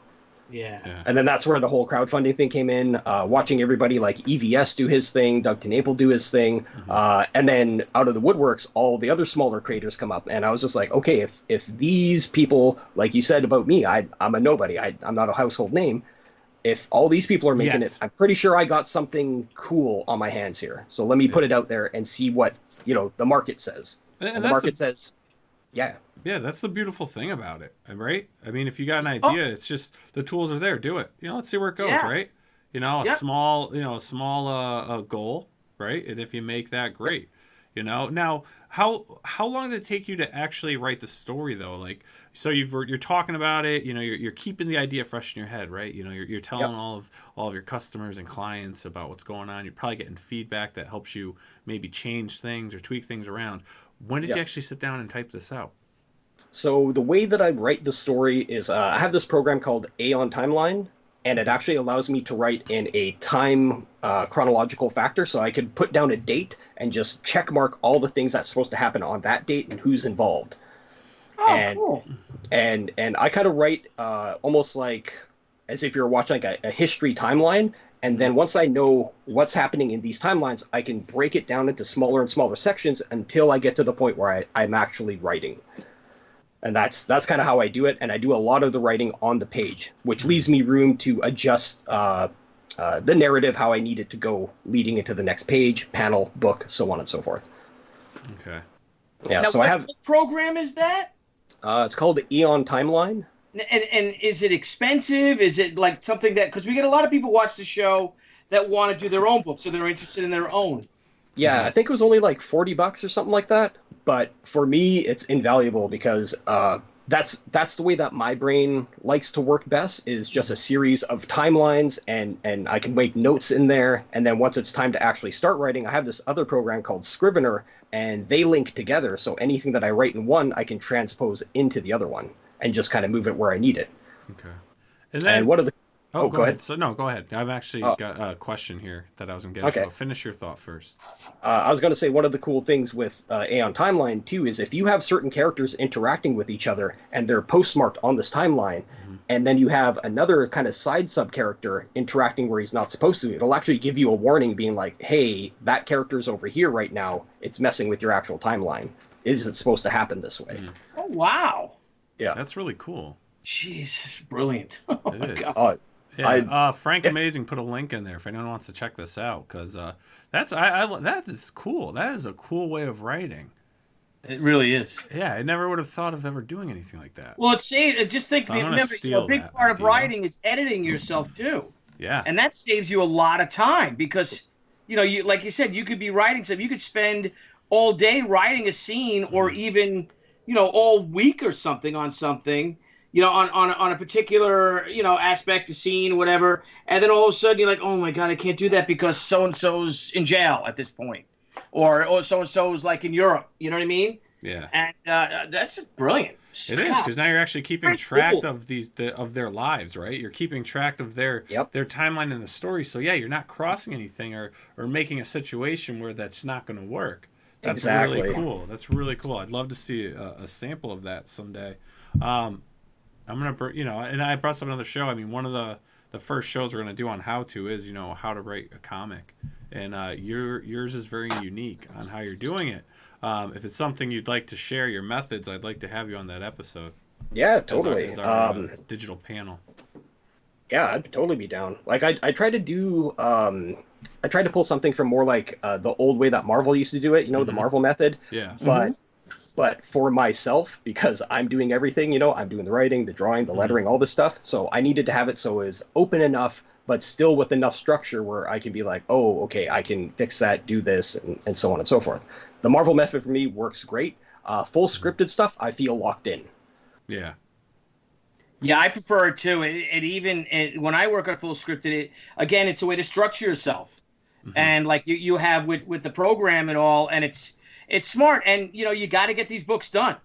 Yeah. And then that's where the whole crowdfunding thing came in, watching everybody like EVS do his thing, Doug TenNapel do his thing, and then out of the woodworks, all the other smaller creators come up. And I was just like, okay, if these people, like you said about me, I'm a nobody, I'm not a household name. If all these people are making it, I'm pretty sure I got something cool on my hands here. So let me put it out there and see what, the market says. And the market says, yeah. Yeah, that's the beautiful thing about it, right? I mean, if you got an idea, it's just the tools are there. Do it. Let's see where it goes, right? A small goal, right? And if you make that, great. Now, how long did it take you to actually write the story, though? Like, so you're talking about it. You're keeping the idea fresh in your head, right? You're telling all of your customers and clients about what's going on. You're probably getting feedback that helps you maybe change things or tweak things around. When did you actually sit down and type this out? So the way that I write the story is I have this program called Aeon Timeline, and it actually allows me to write in a time chronological factor. So I could put down a date and just check mark all the things that's supposed to happen on that date and who's involved. Cool. And I kind of write almost like as if you're watching like a history timeline. And then once I know what's happening in these timelines, I can break it down into smaller and smaller sections until I get to the point where I'm actually writing. And that's kind of how I do it. And I do a lot of the writing on the page, which leaves me room to adjust the narrative, how I need it to go leading into the next page, panel, book, so on and so forth. Okay. Yeah, Now, so I have. what program is that? It's called the Eon Timeline. And is it expensive? Is it like something that, because we get a lot of people watch the show that want to do their own books, so they're interested in their own. Yeah, I think it was only like $40 or something like that. But for me, it's invaluable because that's the way that my brain likes to work best, is just a series of timelines, and I can make notes in there. And then once it's time to actually start writing, I have this other program called Scrivener, and they link together. So anything that I write in one, I can transpose into the other one and just kind of move it where I need it. Okay. And then And what are the... Oh, go ahead. So no, go ahead. I've actually Oh. got a question here that I was going to get Okay. to. Finish your thought first. I was going to say one of the cool things with Aeon Timeline, too, is if you have certain characters interacting with each other and they're postmarked on this timeline, and then you have another kind of side sub-character interacting where he's not supposed to, it'll actually give you a warning being like, hey, that character's over here right now. It's messing with your actual timeline. Is it supposed to happen this way? Oh, wow. Yeah. That's really cool. Jeez, it's brilliant. Oh, It my is. God. Yeah, Frank Amazing put a link in there if anyone wants to check this out, because that is cool. That is a cool way of writing. It really is. Yeah, I never would have thought of ever doing anything like that. Well, just think, So I'm gonna remember, steal a big that part of idea. writing is editing yourself too, Yeah. and that saves you a lot of time because, you like you said, you could be writing something. You could spend all day writing a scene, or even, all week or something on something. On a particular, aspect, a scene, whatever, and then all of a sudden you're like, oh my God, I can't do that because so and so's in jail at this point, or so and so's like in Europe. You know what I mean? Yeah. And that's just brilliant. It is, because now you're actually keeping Very track cool. of their lives, right? You're keeping track of their timeline in the story. So yeah, you're not crossing anything or making a situation where that's not going to work. That's Exactly. really cool. That's really cool. I'd love to see a sample of that someday. I'm gonna, and I brought something on the show. I mean, one of the first shows we're gonna do on how to is, how to write a comic, and yours is very unique on how you're doing it. If it's something you'd like to share your methods, I'd like to have you on that episode. Yeah, totally. As our digital panel. Yeah, I'd totally be down. Like I tried to do, I tried to pull something from more like the old way that Marvel used to do it. The Marvel method. Yeah. But for myself, because I'm doing everything, I'm doing the writing, the drawing, the lettering, all this stuff. So I needed to have it so it's open enough, but still with enough structure where I can be like, oh, okay, I can fix that, do this, and so on and so forth. The Marvel method for me works great. Full scripted stuff, I feel locked in. Yeah. Yeah, I prefer it too. When I work on full scripted, again, it's a way to structure yourself, and like you have with the program and all, and it's smart, and you got to get these books done.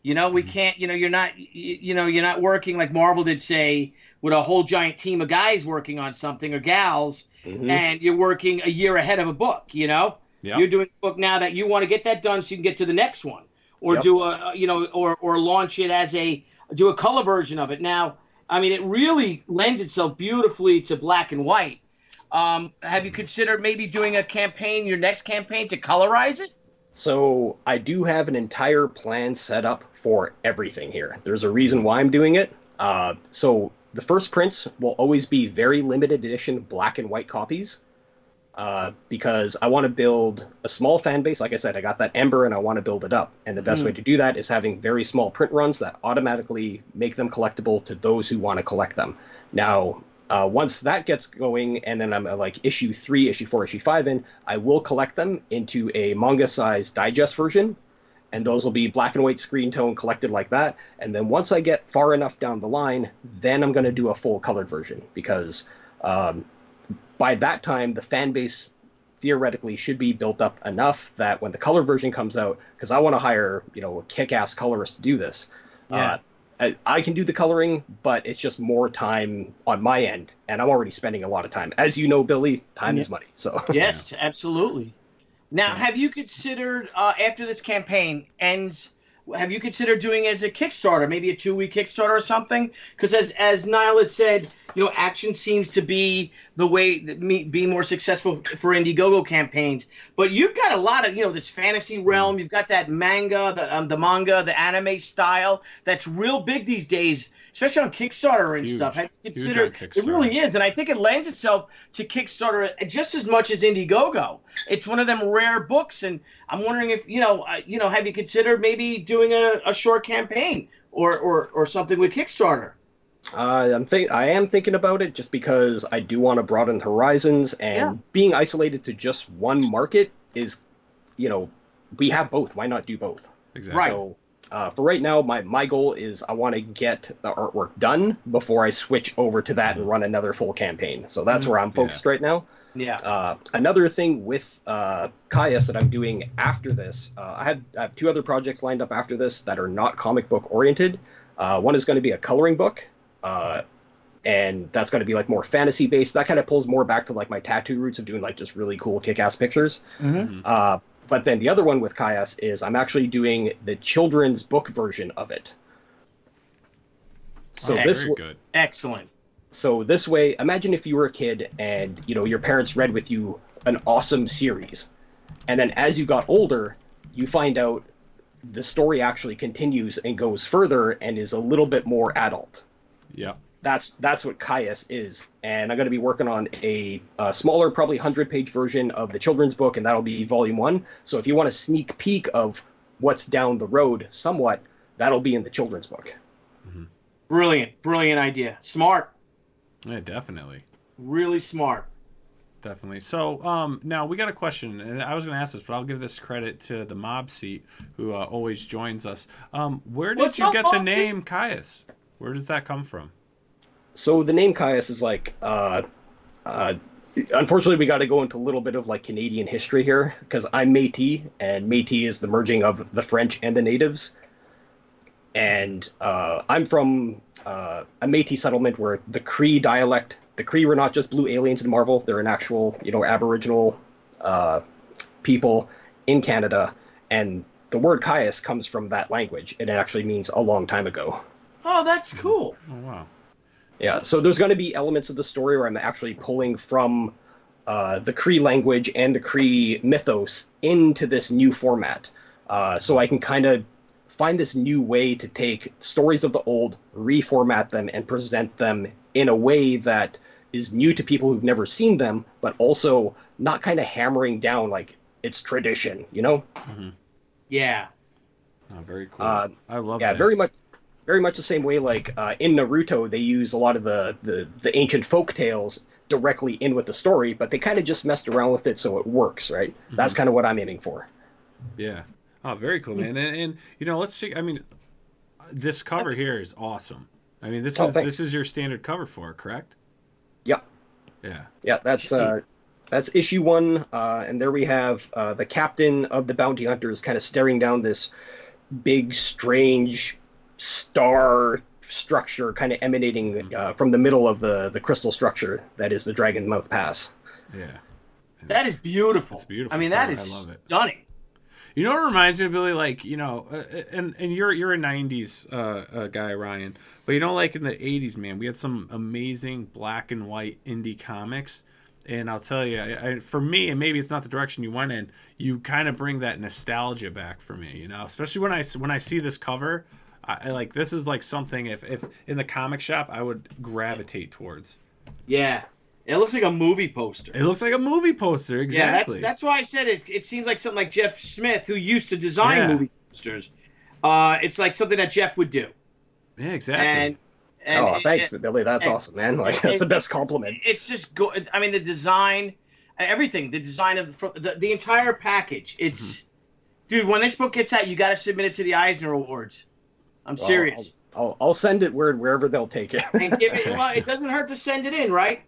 We can't. You're not working like Marvel did, say, with a whole giant team of guys working on something, or gals, and you're working a year ahead of a book. Yep. You're doing a book now that you want to get that done so you can get to the next one, or do or launch it do a color version of it. Now, I mean, it really lends itself beautifully to black and white. Have you considered maybe doing your next campaign, to colorize it? So I do have an entire plan set up for everything here. There's a reason why I'm doing it. So the first prints will always be very limited edition black and white copies, because I want to build a small fan base. Like I said, I got that ember and I want to build it up. And the best way to do that is having very small print runs that automatically make them collectible to those who want to collect them. Now, once that gets going, and then I'm like issue 3, issue 4, issue 5 in, I will collect them into a manga-sized digest version, and those will be black and white screen tone collected like that. And then once I get far enough down the line, then I'm going to do a full colored version, because by that time, the fan base theoretically should be built up enough that when the color version comes out, because I want to hire, a kick-ass colorist to do this. Yeah. I can do the coloring, but it's just more time on my end, and I'm already spending a lot of time. As you know, Billy, time is money. So Yes, absolutely. Now, have you considered, after this campaign ends, have you considered doing as a Kickstarter, maybe a 2-week Kickstarter or something? Because as Niall had said, action seems to be the way that being more successful for Indiegogo campaigns. But you've got a lot of, this fantasy realm. You've got that manga, the anime style that's real big these days, especially on Kickstarter and Huge. stuff. Have you Huge considered? on Kickstarter. It really is, and I think it lends itself to Kickstarter just as much as Indiegogo. It's one of them rare books, and I'm wondering if have you considered maybe doing a short campaign or something with Kickstarter? I am thinking about it just because I do want to broaden horizons, and being isolated to just one market is, we have both. Why not do both? Exactly. Right. So for right now, my goal is I want to get the artwork done before I switch over to that and run another full campaign. So that's where I'm focused right now. Yeah. Another thing with Caius that I'm doing after this, I have 2 other projects lined up after this that are not comic book oriented. One is going to be a coloring book. And that's going to be like more fantasy based. That kind of pulls more back to like my tattoo roots of doing like just really cool kick-ass pictures. But then the other one with Caius is I'm actually doing the children's book version of it. So very good. Excellent. So this way, imagine if you were a kid and your parents read with you an awesome series, and then as you got older, you find out the story actually continues and goes further and is a little bit more adult. Yeah. That's what Caius is, and I'm going to be working on a smaller, probably 100-page version of the children's book, and that'll be volume 1. So if you want a sneak peek of what's down the road somewhat, that'll be in the children's book. Brilliant idea. Smart. Yeah, definitely. Really smart. Definitely. So now we got a question, and I was going to ask this, but I'll give this credit to the Mob Seat, who always joins us. Where did What's you up, get the Mob name Caius? Where does that come from? So the name Caius is like, unfortunately, we got to go into a little bit of like Canadian history here, because I'm Métis, and Métis is the merging of the French and the natives. And I'm from a Métis settlement where the Cree dialect, the Cree were not just blue aliens in Marvel, they're an actual, Aboriginal people in Canada. And the word Caius comes from that language. It actually means a long time ago. Oh, that's cool. Oh, wow. Yeah, so there's going to be elements of the story where I'm actually pulling from the Cree language and the Cree mythos into this new format. So I can kind of find this new way to take stories of the old, reformat them, and present them in a way that is new to people who've never seen them, but also not kind of hammering down like it's tradition, Yeah. Oh, very cool. I love that. Yeah, very much the same way like in Naruto, they use a lot of the ancient folk tales directly in with the story, but they kind of just messed around with it so it works, right? That's kind of what I'm aiming for. Yeah. Oh, very cool, man. And let's see. I mean, this cover here is awesome. I mean, this is your standard cover for it, correct? Yeah. Yeah. Yeah, that's issue 1, and there we have the captain of the bounty hunters kind of staring down this big, strange star structure kind of emanating from the middle of the crystal structure that is the Dragon Mouth Pass. Yeah. That is beautiful. It's beautiful. I mean, that cover. is I love it. stunning. You know what it reminds me of, Billy? Like, and you're a 90s guy, Ryan. But like in the 80s, man, we had some amazing black and white indie comics. And I'll tell you, for me, and maybe it's not the direction you went in, you kind of bring that nostalgia back for me, especially when I see this cover. I like, this is like something if in the comic shop I would gravitate towards. Yeah. It looks like a movie poster. It looks like a movie poster, exactly. Yeah, that's why I said it seems like something like Jeff Smith, who used to design movie posters. It's like something that Jeff would do. Yeah, exactly. And thanks, Billy. That's awesome, man. Like, that's the best compliment. It's just good. I mean, the design, everything, the design of the entire package. It's, dude, when this book gets out, you got to submit it to the Eisner Awards. I'm serious. I'll send it wherever they'll take it. And give it. Well, it doesn't hurt to send it in, right?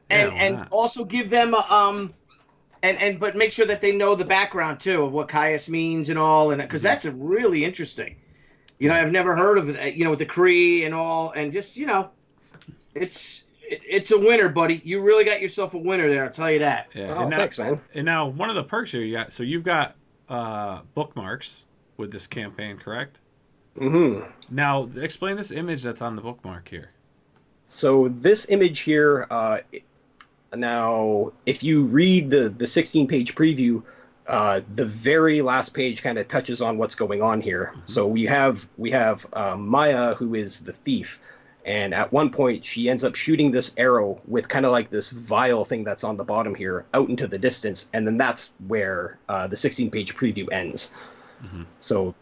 And also give them but make sure that they know the background too of what Caius means and all, and because that's really interesting. I've never heard of it. With the Cree and all, and just it's a winner, buddy. You really got yourself a winner there. I'll tell you that. Yeah. Oh, thanks, man. And now one of the perks here you got. So you've got bookmarks, with this campaign, correct? Mm-hmm. Now, explain this image that's on the bookmark here. So this image here, now, if you read the 16-page preview, the very last page kind of touches on what's going on here. So we have Maya, who is the thief, and at one point she ends up shooting this arrow with kind of like this vial thing that's on the bottom here out into the distance, and then that's where the 16-page preview ends. So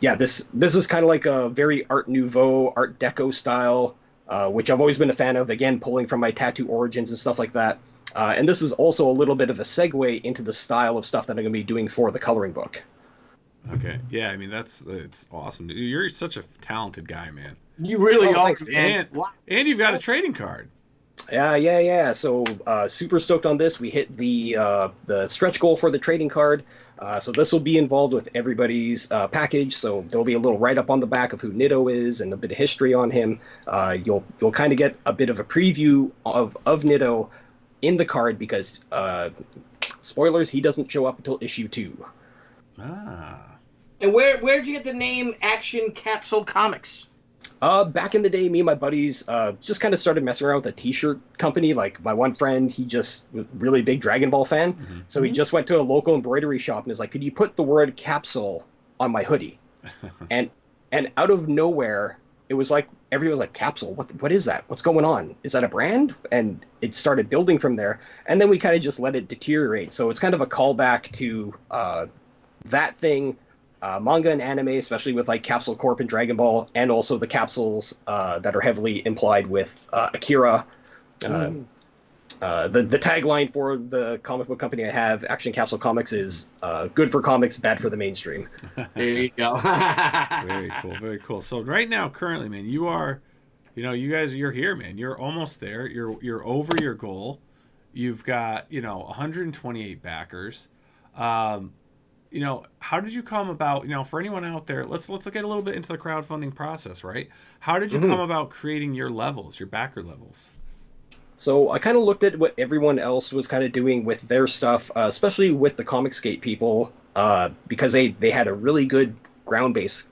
yeah, this is kind of like a very Art Nouveau, Art Deco style, which I've always been a fan of, again, pulling from my tattoo origins and stuff like that. And this is also a little bit of a segue into the style of stuff that I'm going to be doing for the coloring book. Okay. Yeah, I mean, it's awesome. You're such a talented guy, man. You really are, thanks, man. And you've got a trading card. Yeah. So super stoked on this. We hit the stretch goal for the trading card. So this will be involved with everybody's package. So there'll be a little write-up on the back of who Nitto is and a bit of history on him. You'll kind of get a bit of a preview of Nitto in the card because, spoilers, he doesn't show up until issue 2. And where'd you get the name Action Capsule Comics? Back in the day, me and my buddies just kind of started messing around with a t-shirt company. Like my one friend, he just was a really big Dragon Ball fan. So he just went to a local embroidery shop and was like, could you put the word capsule on my hoodie? and out of nowhere, it was like, everyone was like, capsule, what is that? What's going on? Is that a brand? And it started building from there. And then we kind of just let it deteriorate. So it's kind of a callback to that thing, manga and anime, especially with like Capsule Corp and Dragon Ball, and also the capsules that are heavily implied with Akira. The tagline for the comic book company I have, Action Capsule Comics, is good for comics, bad for the mainstream. There you go. Very cool. So right now, currently, man, you're here, man. You're almost there. You're over your goal. You've got 128 backers. How did you come about, for anyone out there, let's get a little bit into the crowdfunding process, right? How did you come about creating your levels, your backer levels? So I kind of looked at what everyone else was kind of doing with their stuff, especially with the Comicsgate people, because they had a really good ground base,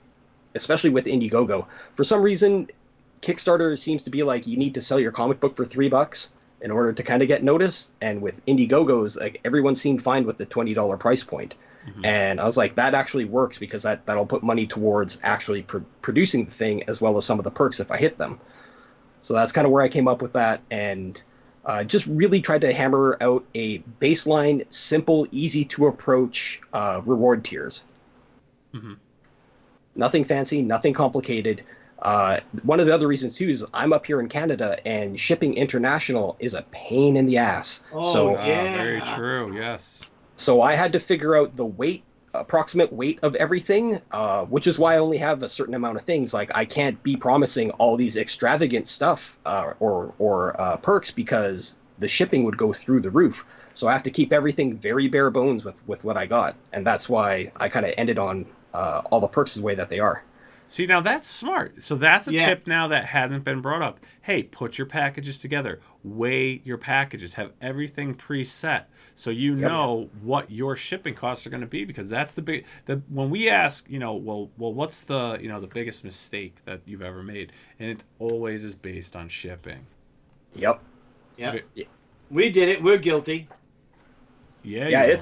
especially with Indiegogo. For some reason, Kickstarter seems to be like you need to sell your comic book for $3 in order to kind of get noticed. And with Indiegogo's, like everyone seemed fine with the $20 price point. And I was like, that actually works because that'll put money towards actually producing the thing as well as some of the perks if I hit them. So that's kind of where I came up with that, and just really tried to hammer out a baseline, simple, easy to approach reward tiers. Nothing fancy, nothing complicated. One of the other reasons too is I'm up here in Canada, and shipping international is a pain in the ass. Very true. Yes. So I had to figure out the approximate weight of everything, which is why I only have a certain amount of things. Like I can't be promising all these extravagant stuff or perks because the shipping would go through the roof. So I have to keep everything very bare bones with what I got, and that's why I kind of ended on all the perks the way that they are. See, now that's smart. So that's a tip now that hasn't been brought up. Hey, put your packages together. Weigh your packages. Have everything preset so you know what your shipping costs are going to be, because that's when we ask, well, what's the biggest mistake that you've ever made? And it always is based on shipping. Yep. Yeah. We did it. We're guilty. Yeah,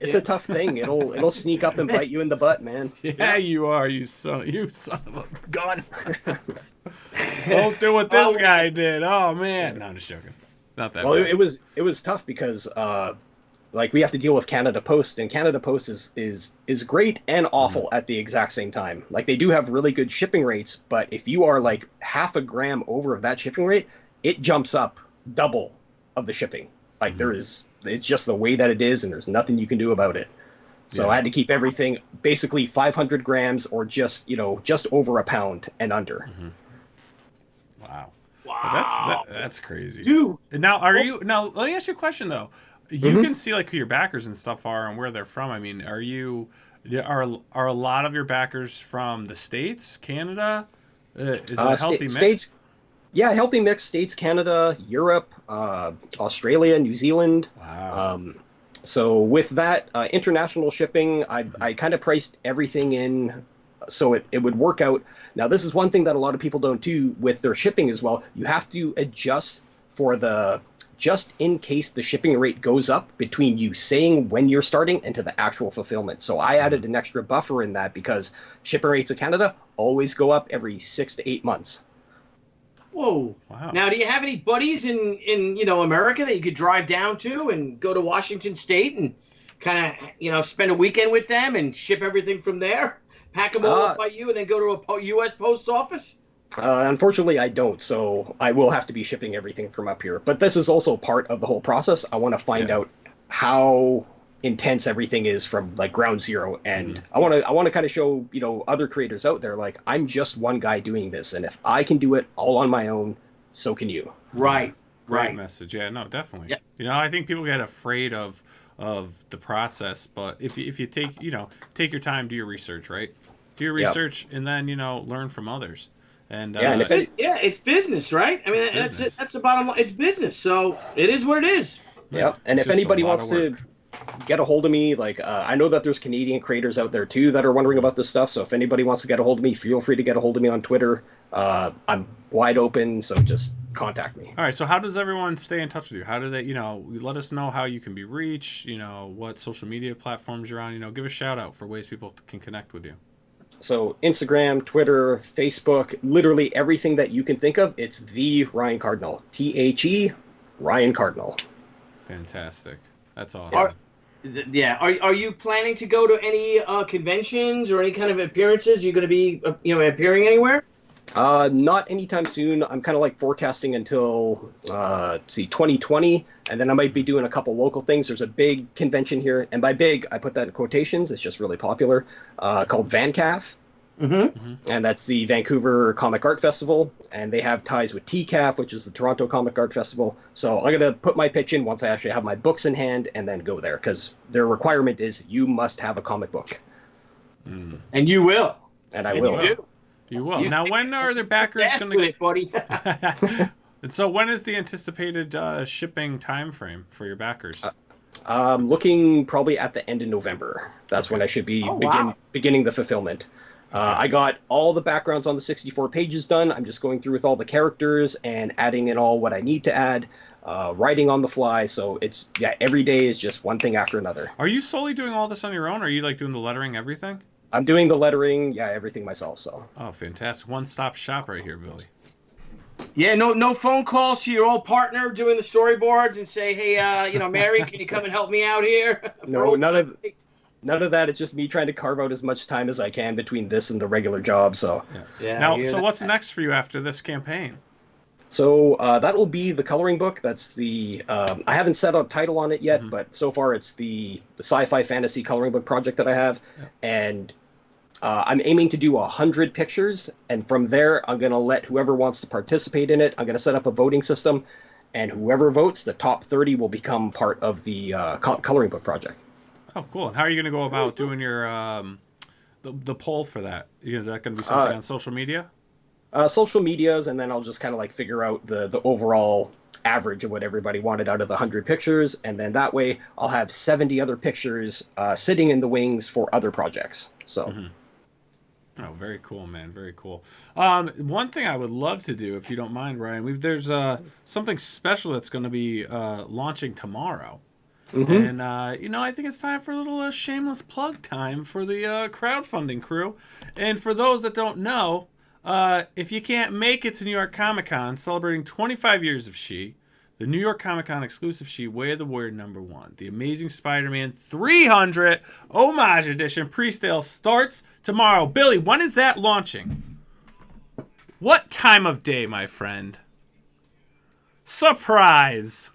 it's a tough thing. It'll sneak up and bite you in the butt, man. Yeah, you are. You son of a gun. Don't do what this guy did. Oh man. No, I'm just joking. Not that. Well, bad. it was tough because we have to deal with Canada Post, and Canada Post is great and awful at the exact same time. Like they do have really good shipping rates, but if you are like half a gram over of that shipping rate, it jumps up double of the shipping. Like it's just the way that it is, and there's nothing you can do about it. So I had to keep everything basically 500 grams or just over a pound and under. Wow. That's crazy. Dude. Now, let me ask you a question though. You can see like who your backers and stuff are and where they're from. I mean, are a lot of your backers from the States, Canada? Is it a healthy mix? States, yeah, healthy mix. States, Canada, Europe, Australia, New Zealand. Wow. So with that, international shipping, I kind of priced everything in so it would work out. Now, this is one thing that a lot of people don't do with their shipping as well. You have to adjust for just in case the shipping rate goes up between you saying when you're starting and to the actual fulfillment. So I added an extra buffer in that because shipping rates in Canada always go up every 6 to 8 months. Whoa. Wow. Now, do you have any buddies in America that you could drive down to and go to Washington State and kind of, spend a weekend with them and ship everything from there? Pack them all up by you and then go to a U.S. post office? Unfortunately, I don't, so I will have to be shipping everything from up here. But this is also part of the whole process. I want to find out how intense everything is from like ground zero, and I want to kind of show other creators out there like I'm just one guy doing this, and if I can do it all on my own, so can you. Right. Great message. Yeah, no, definitely. Yeah. I think people get afraid of the process, but if you take your time, do your research, right? Do your research and then learn from others. And it's business, right? I mean, that's the bottom line. It's business, so it is what it is. Yeah, and if anybody wants to get a hold of me, like I know that there's Canadian creators out there too that are wondering about this stuff. So if anybody wants to get a hold of me, feel free to get a hold of me on Twitter. I'm wide open, so just contact me. All right. So how does everyone stay in touch with you? How do they, let us know how you can be reached? What social media platforms you're on. Give a shout out for ways people can connect with you. So Instagram, Twitter, Facebook, literally everything that you can think of, it's the Ryan Cardinal. THE Ryan Cardinal. Fantastic. That's awesome. Are you planning to go to any conventions or any kind of appearances? You're going to be appearing anywhere? Not anytime soon. I'm kind of like forecasting until 2020, and then I might be doing a couple local things. There's a big convention here, and by big, I put that in quotations. It's just really popular, called VanCaf. And that's the Vancouver Comic Art Festival, and they have ties with TCAF, which is the Toronto Comic Art Festival. So I'm going to put my pitch in once I actually have my books in hand and then go there, because their requirement is you must have a comic book. And you will. And I will. You will. Now, when are their backers going to... buddy. And so when is the anticipated shipping time frame for your backers? Looking probably at the end of November. That's when I should be beginning the fulfillment. I got all the backgrounds on the 64 pages done. I'm just going through with all the characters and adding in all what I need to add, writing on the fly. So it's, every day is just one thing after another. Are you solely doing all this on your own, or are you like doing the lettering, everything? I'm doing the lettering, everything myself. So. Oh, fantastic. One-stop shop right here, Billy. Yeah, no phone calls to your old partner doing the storyboards and say, hey, Mary, can you come and help me out here? No, none of that. It's just me trying to carve out as much time as I can between this and the regular job. So. Yeah. Now, so what's next for you after this campaign? So that will be the coloring book. That's the I haven't set a title on it yet, but so far it's the sci-fi fantasy coloring book project that I have, and I'm aiming to do 100 pictures, and from there I'm going to let whoever wants to participate in it. I'm going to set up a voting system, and whoever votes, the top 30 will become part of the coloring book project. Oh, cool. And how are you going to go about doing your the poll for that? Is that going to be something on social media? Social medias, and then I'll just kind of like figure out the overall average of what everybody wanted out of the 100 pictures, and then that way I'll have 70 other pictures sitting in the wings for other projects. So. Oh, very cool, man. Very cool. One thing I would love to do, if you don't mind, Ryan, there's something special that's going to be launching tomorrow. And, I think it's time for a little shameless plug time for the crowdfunding crew. And for those that don't know, if you can't make it to New York Comic Con, celebrating 25 years of She, the New York Comic Con exclusive She, Way of the Warrior #1, the Amazing Spider-Man 300 Homage Edition pre-sale starts tomorrow. Billy, when is that launching? What time of day, my friend? Surprise!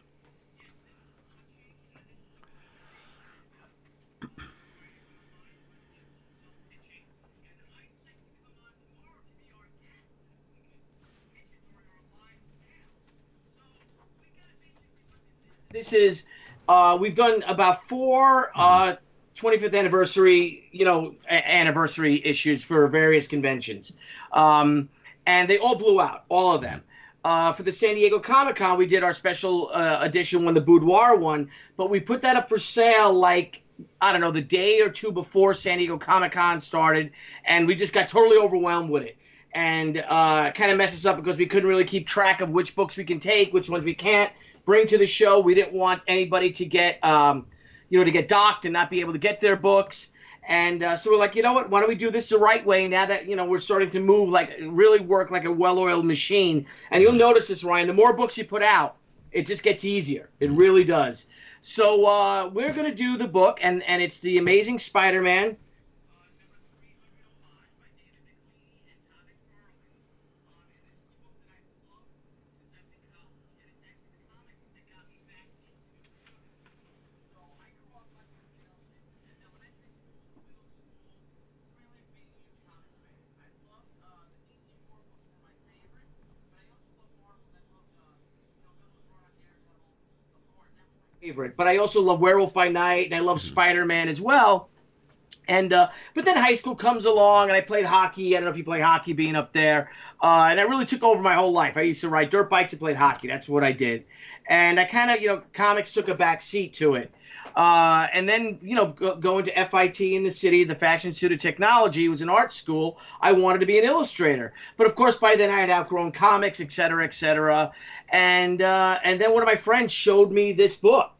This is, we've done about 4 25th anniversary, anniversary issues for various conventions. And they all blew out, all of them. for the San Diego Comic-Con, we did our special edition one, the Boudoir one, but we put that up for sale like, I don't know, the day or two before San Diego Comic-Con started, and we just got totally overwhelmed with it. And kind of messed us up because we couldn't really keep track of which books we can take, which ones we can't bring to the show. We didn't want anybody to get, to get docked and not be able to get their books. And so we're like, you know what, why don't we do this the right way now that, we're starting to move, like really work like a well-oiled machine. And you'll notice this, Ryan, the more books you put out, it just gets easier. It really does. So we're going to do the book, and it's The Amazing Spider-Man. Favorite, but I also love Werewolf by Night, and I love Spider-Man as well. And but then high school comes along, and I played hockey. I don't know if you play hockey, being up there, and I really took over my whole life. I used to ride dirt bikes and played hockey. That's what I did, and I kind of, comics took a back seat to it. And then, going to FIT in the city, the Fashion Institute of Technology, was an art school. I wanted to be an illustrator. But, of course, by then I had outgrown comics, et cetera, et cetera. And then one of my friends showed me this book.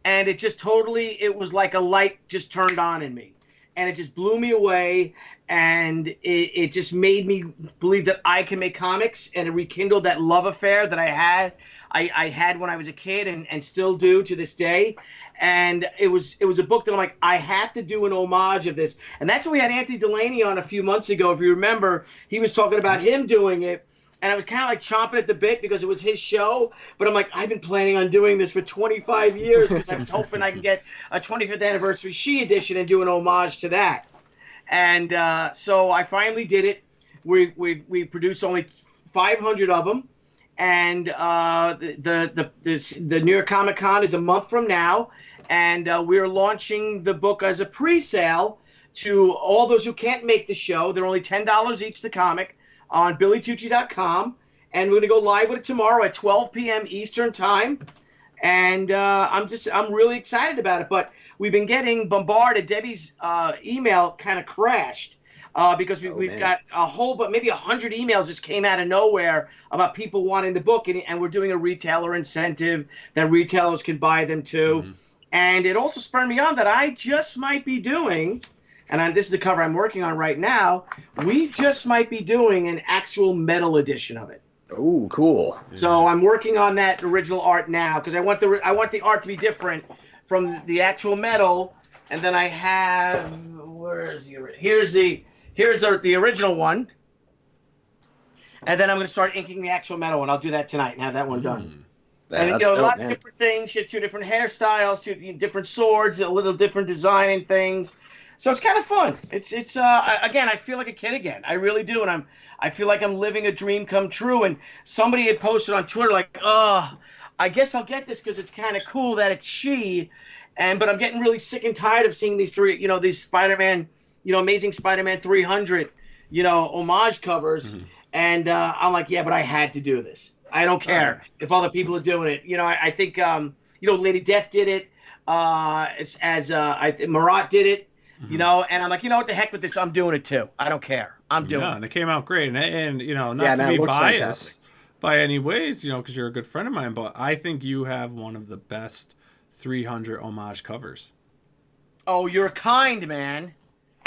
And it just totally, it was like a light just turned on in me. And it just blew me away. And it just made me believe that I can make comics, and it rekindled that love affair that I had when I was a kid, and still do to this day. And it was a book that I'm like, I have to do an homage of this. And that's when we had Anthony Delaney on a few months ago. If you remember, he was talking about him doing it. And I was kind of like chomping at the bit because it was his show. But I'm like, I've been planning on doing this for 25 years because I'm hoping I can get a 25th anniversary She edition and do an homage to that. And so I finally did it. We produced only 500 of them. And the New York Comic Con is a month from now. And we're launching the book as a pre-sale to all those who can't make the show. They're only $10 each, the comic, on BillyTucci.com. And we're going to go live with it tomorrow at 12 p.m. Eastern time. And I'm really excited about it. But we've been getting bombarded. Debbie's email kind of crashed because we've got a whole, but maybe 100 emails just came out of nowhere about people wanting the book. And we're doing a retailer incentive that retailers can buy them too. Mm-hmm. And it also spurred me on that I just might be doing, and this is the cover I'm working on right now, we just might be doing an actual metal edition of it. Oh, cool. So I'm working on that original art now because I want the art to be different from the actual metal. And then I have, here's the original one. And then I'm going to start inking the actual metal one. I'll do that tonight and have that one done. And a lot of different things. She has 2 different hairstyles, 2 different swords, a little different design and things. So it's kind of fun. It's again, I feel like a kid again. I really do, and I feel like I'm living a dream come true. And somebody had posted on Twitter like, I guess I'll get this because it's kind of cool that it's she, but I'm getting really sick and tired of seeing these these Spider-Man, Amazing Spider-Man 300, homage covers, and I'm like, yeah, but I had to do this. I don't care if other people are doing it. I think Lady Death did it, Marat did it. And I'm like, what the heck with this? I'm doing it too. I don't care. I'm doing it. And it came out great. And not to be biased fantastic by any ways, because you're a good friend of mine, but I think you have one of the best 300 homage covers. Oh, you're kind, man.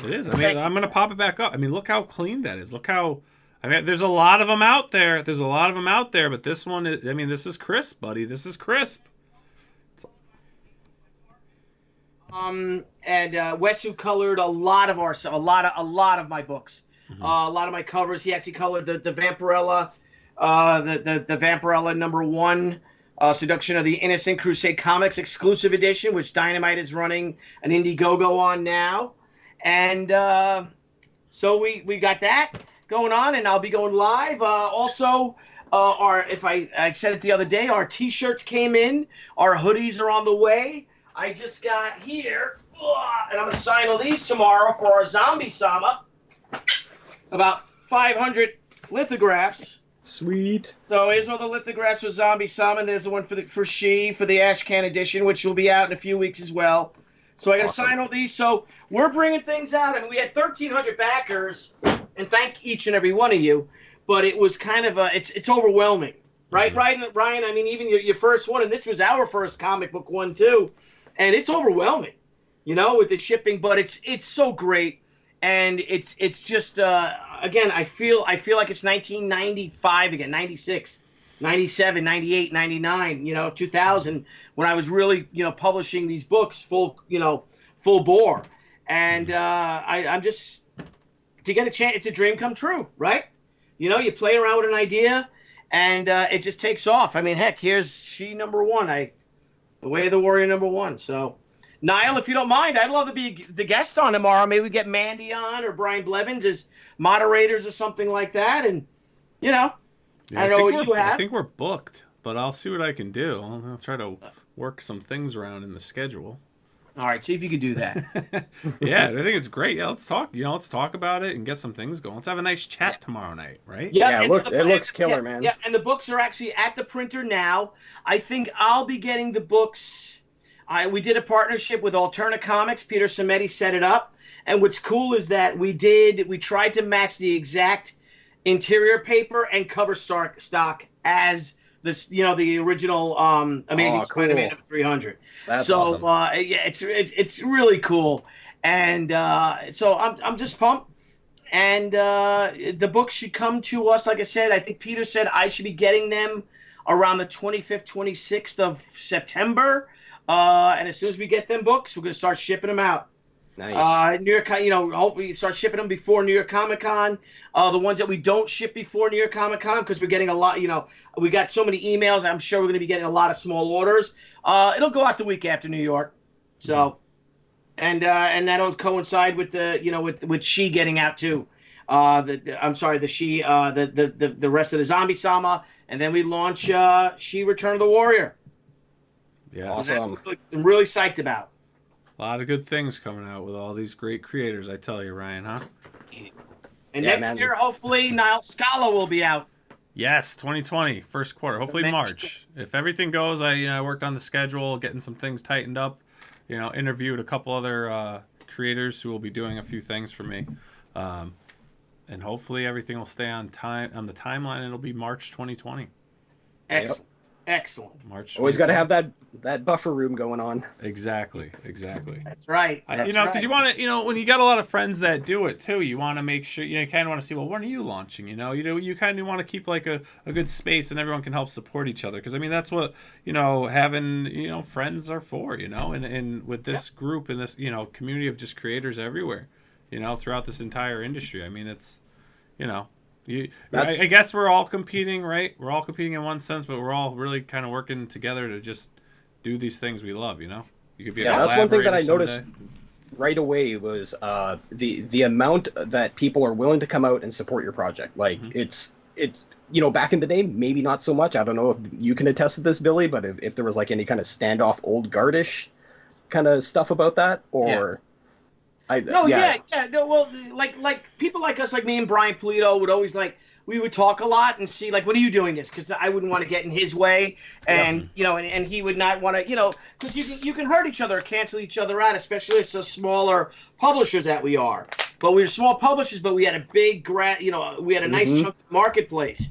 It is. I'm going to pop it back up. Look how clean that is. Look how, there's a lot of them out there. But this one, this is crisp, buddy. This is crisp. And Wes, who colored a lot of my books, a lot of my covers. He actually colored the Vampirella, the Vampirella #1, Seduction of the Innocent Crusade Comics exclusive edition, which Dynamite is running an Indiegogo on now. And so we got that going on, and I'll be going live. Also, I said it the other day, our T-shirts came in, our hoodies are on the way. I just got here, and I'm going to sign all these tomorrow for our Zombie Sama. About 500 lithographs Sweet. So here's all the lithographs for Zombie Sama. There's the one for the Ash Can edition, which will be out in a few weeks as well. So I got to Awesome. sign all these. So we're bringing things out. I mean, we had 1,300 backers, and thank each and every one of you. But it was kind of it's overwhelming, right? Mhm. Ryan. I mean, even your first one, and this was our first comic book one too, and it's overwhelming, with the shipping. But it's so great, and it's just again, I feel like it's 1995 again, 96. 97, 98, 99, 2000, when I was really, publishing these books full bore. And I'm just, to get a chance, it's a dream come true, right? You play around with an idea, and it just takes off. I mean, heck, here's she number one, the Way of the Warrior number one. So, Niall, if you don't mind, I'd love to be the guest on tomorrow. Maybe we get Mandy on or Brian Blevins as moderators or something like that. And, Yeah, I know what you have. I think we're booked, but I'll see what I can do. I'll try to work some things around in the schedule. All right, see if you could do that. Yeah, I think it's great. Yeah, let's talk. Let's talk about it and get some things going. Let's have a nice chat tomorrow night, right? Yeah, and it looks killer, man. Yeah, and the books are actually at the printer now. I think I'll be getting the books. We did a partnership with Alterna Comics. Peter Cimetti set it up. And what's cool is that we tried to match the exact interior paper and cover stock as this, the original Amazing Spider-Man number 300. That's so awesome. yeah, it's really cool, and so I'm just pumped. And the books should come to us. Like I said, I think Peter said I should be getting them around the 25th, 26th of September. And as soon as we get them books, we're gonna start shipping them out. Nice. New York, hopefully start shipping them before New York Comic Con. The ones that we don't ship before New York Comic Con, because we're getting a lot, we got so many emails. I'm sure we're going to be getting a lot of small orders. It'll go out the week after New York. So, and that'll coincide with with She getting out too. The rest of the Zombie Sama, and then we launch She Return of the Warrior. Yeah, Awesome. That's what I'm really psyched about. a lot of good things coming out with all these great creators. I tell you, Ryan, huh? And Yeah, next man. year, hopefully, Niall Scala will be out. Yes, 2020, first quarter, hopefully Man. March. If everything goes, I worked on the schedule, getting some things tightened up. Interviewed a couple other creators who will be doing a few things for me, and hopefully everything will stay on time on the timeline. And it'll be March 2020. Excellent. Excellent. March. Always got to 2020. have that buffer room going on. Exactly. That's right. That's Because right. you want to, when you got a lot of friends that do it too, you want to make sure, you kind of want to see, well, when are you launching? You kind of want to keep like a good space, and everyone can help support each other. Because that's what having friends are for. And with this group and this community of just creators everywhere, throughout this entire industry. It's I guess we're all competing, right? We're all competing in one sense, but we're all really kind of working together to just do these things we love. You could be a That's one thing that I collaborator noticed someday. right away was the amount that people are willing to come out and support your project. Like it's back in the day, maybe not so much. I don't know if you can attest to this, Billy, but if there was like any kind of standoff, old guardish kind of stuff about that, or No, well, like people like us, like me and Brian Polito, would always we would talk a lot and see when are you doing this? Because I wouldn't want to get in his way, and and he would not want to, because you can hurt each other, or cancel each other out, especially as smaller publishers that we are. But we were small publishers, but we had a big we had a nice chunk of marketplace.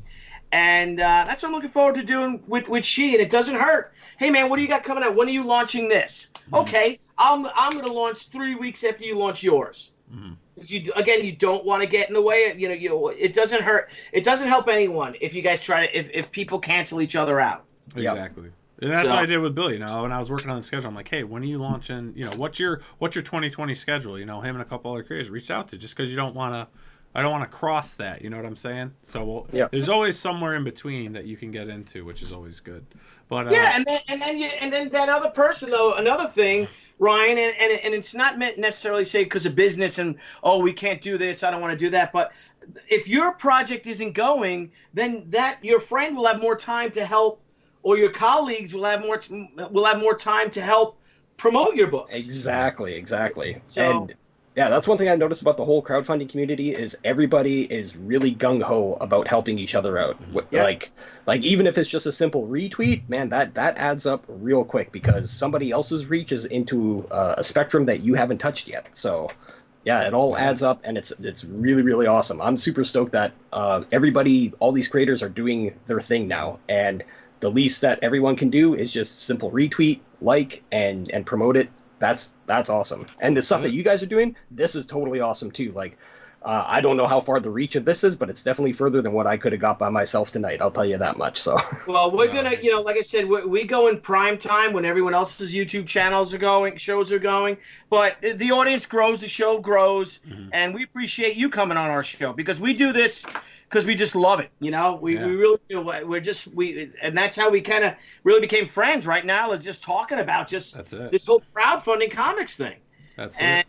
And that's what I'm looking forward to doing with She, and it doesn't hurt. Hey man, what do you got coming out? When are you launching this? Okay, I'm going to launch 3 weeks after you launch yours. Because you don't want to get in the way. It doesn't hurt. It doesn't help anyone if you guys try to if people cancel each other out. Exactly. And that's what I did with Billy. When I was working on the schedule, I'm like, hey, when are you launching? What's your 2020 schedule? Him and a couple other creators reached out to, just because I don't want to cross that. You know what I'm saying? So there's always somewhere in between that you can get into, which is always good. But and then that other person though, another thing, Ryan, and it's not meant necessarily say because of business and we can't do this, I don't want to do that, but if your project isn't going, then that your friend will have more time to help, or your colleagues will have more time to help promote your books. Exactly. So, And Yeah, that's one thing I've noticed about the whole crowdfunding community is everybody is really gung-ho about helping each other out. Yeah. Like even if it's just a simple retweet, man, that adds up real quick because somebody else's reach is into a spectrum that you haven't touched yet. So yeah, it all adds up, and it's really, really awesome. I'm super stoked that everybody, all these creators are doing their thing now, and the least that everyone can do is just simple retweet, like, and promote it. That's awesome. And the stuff that you guys are doing, this is totally awesome too. Like, I don't know how far the reach of this is, but it's definitely further than what I could have got by myself tonight. I'll tell you that much. So, well, we're gonna, like I said, we go in prime time when everyone else's YouTube channels are going, shows are going. But the audience grows, the show grows, and we appreciate you coming on our show because we do this because we just love it. We really do. And that's how we kind of really became friends. Right now, is just talking about this whole crowdfunding comics thing. That's it.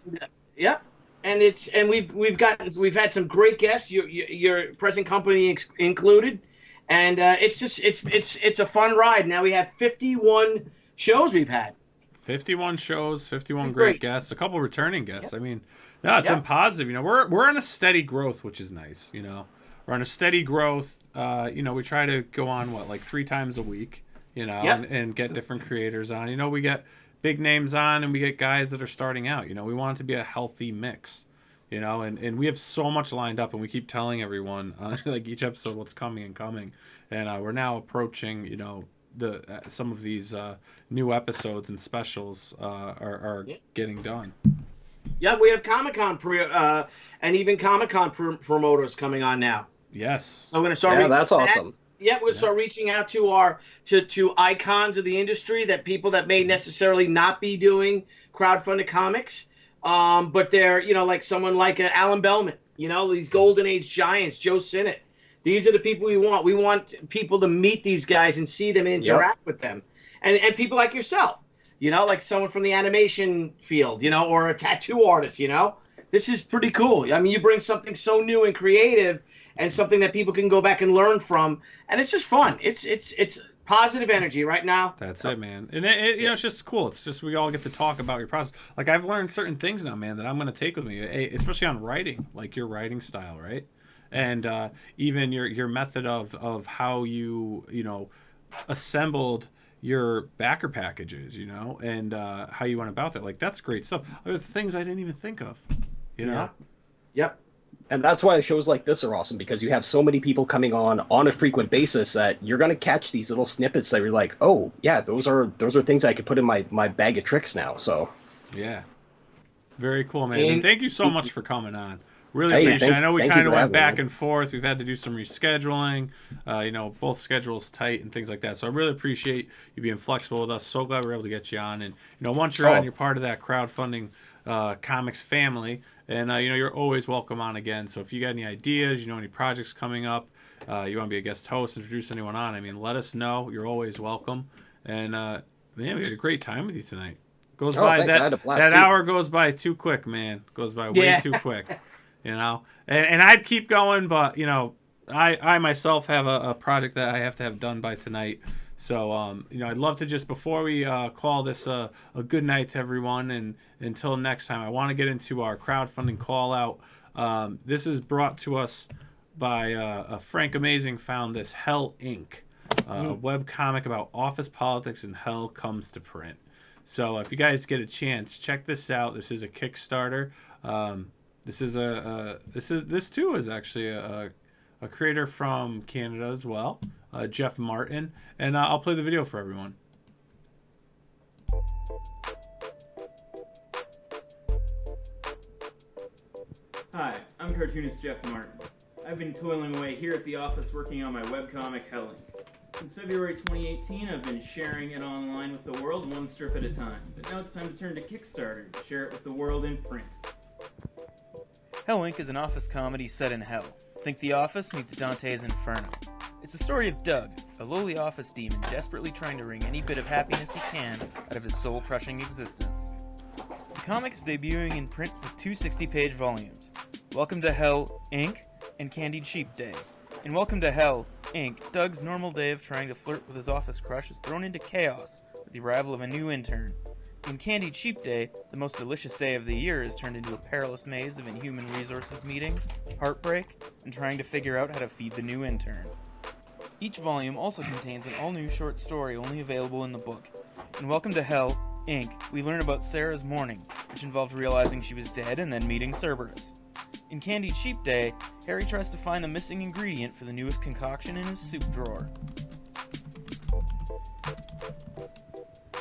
Yep. And we've had some great guests, your present company included, and it's a fun ride. Now we have 51 shows we've had. 51 shows, 51 great guests, a couple returning guests. Yep. I mean, no, it's been positive. We're on a steady growth, which is nice. We're on a steady growth. We try to go on like 3 times a week. And get different creators on. We get big names on, and we get guys that are starting out. We want it to be a healthy mix, and we have so much lined up, and we keep telling everyone like each episode what's coming, and we're now approaching some of these new episodes and specials are getting done. Yeah, we have Comic-Con and even Comic-Con promoters coming on now. Yes. So I'm going to start. Yeah, that's awesome. Yeah, we'll start reaching out to to icons of the industry, that people that may necessarily not be doing crowdfunded comics, but they're like someone like Alan Bellman, these golden age giants, Joe Sinnott. These are the people we want. We want people to meet these guys and see them and interact with them, and people like yourself, like someone from the animation field, or a tattoo artist. This is pretty cool. I mean, you bring something so new and creative, and something that people can go back and learn from, and it's just fun. It's positive energy right now. That's it, man. And it's just cool. It's just we all get to talk about your process. Like I've learned certain things now, man, that I'm going to take with me, especially on writing, like your writing style, right? And even your method of how you assembled your backer packages, and how you went about that. Like that's great stuff. There's things I didn't even think of, Yeah. Yep. And that's why shows like this are awesome, because you have so many people coming on a frequent basis that you're going to catch these little snippets that you're like, oh yeah, those are things I could put in my bag of tricks now. So yeah, very cool, man. And thank you so much for coming on. Really appreciate it. I know we kind of went back and forth. We've had to do some rescheduling, both schedules tight and things like that. So I really appreciate you being flexible with us. So glad we were able to get you on. And once you're on, you're part of that crowdfunding comics family. And, you're always welcome on again. So if you got any ideas, any projects coming up, you want to be a guest host, introduce anyone on, let us know. You're always welcome. And, man, we had a great time with you tonight. Goes by that hour goes by too quick, man. Goes by way too quick, And I'd keep going, but, I myself have a project that I have to have done by tonight. So, I'd love to just, before we call this a good night to everyone, and until next time, I want to get into our crowdfunding call out. This is brought to us by Frank Amazing found this Hell Inc., a web comic about office politics and hell comes to print. So if you guys get a chance, check this out. This is a Kickstarter. This too is actually a creator from Canada as well. Jeff Martin, and I'll play the video for everyone. Hi, I'm cartoonist Jeff Martin. I've been toiling away here at the office working on my webcomic Helling. Since February 2018, I've been sharing it online with the world one strip at a time, but now it's time to turn to Kickstarter to share it with the world in print. Hell Inc. is an office comedy set in hell. Think The Office meets Dante's Inferno. It's the story of Doug, a lowly office demon desperately trying to wring any bit of happiness he can out of his soul-crushing existence. The comic is debuting in print with 2 60-page volumes. Welcome to Hell, Inc. and Candied Sheep Day. In Welcome to Hell, Inc., Doug's normal day of trying to flirt with his office crush is thrown into chaos with the arrival of a new intern. In Candied Sheep Day, the most delicious day of the year is turned into a perilous maze of inhuman resources meetings, heartbreak, and trying to figure out how to feed the new intern. Each volume also contains an all-new short story only available in the book. In Welcome to Hell, Inc., we learn about Sarah's mourning, which involved realizing she was dead and then meeting Cerberus. In Candied Sheep Day, Harry tries to find the missing ingredient for the newest concoction in his soup drawer.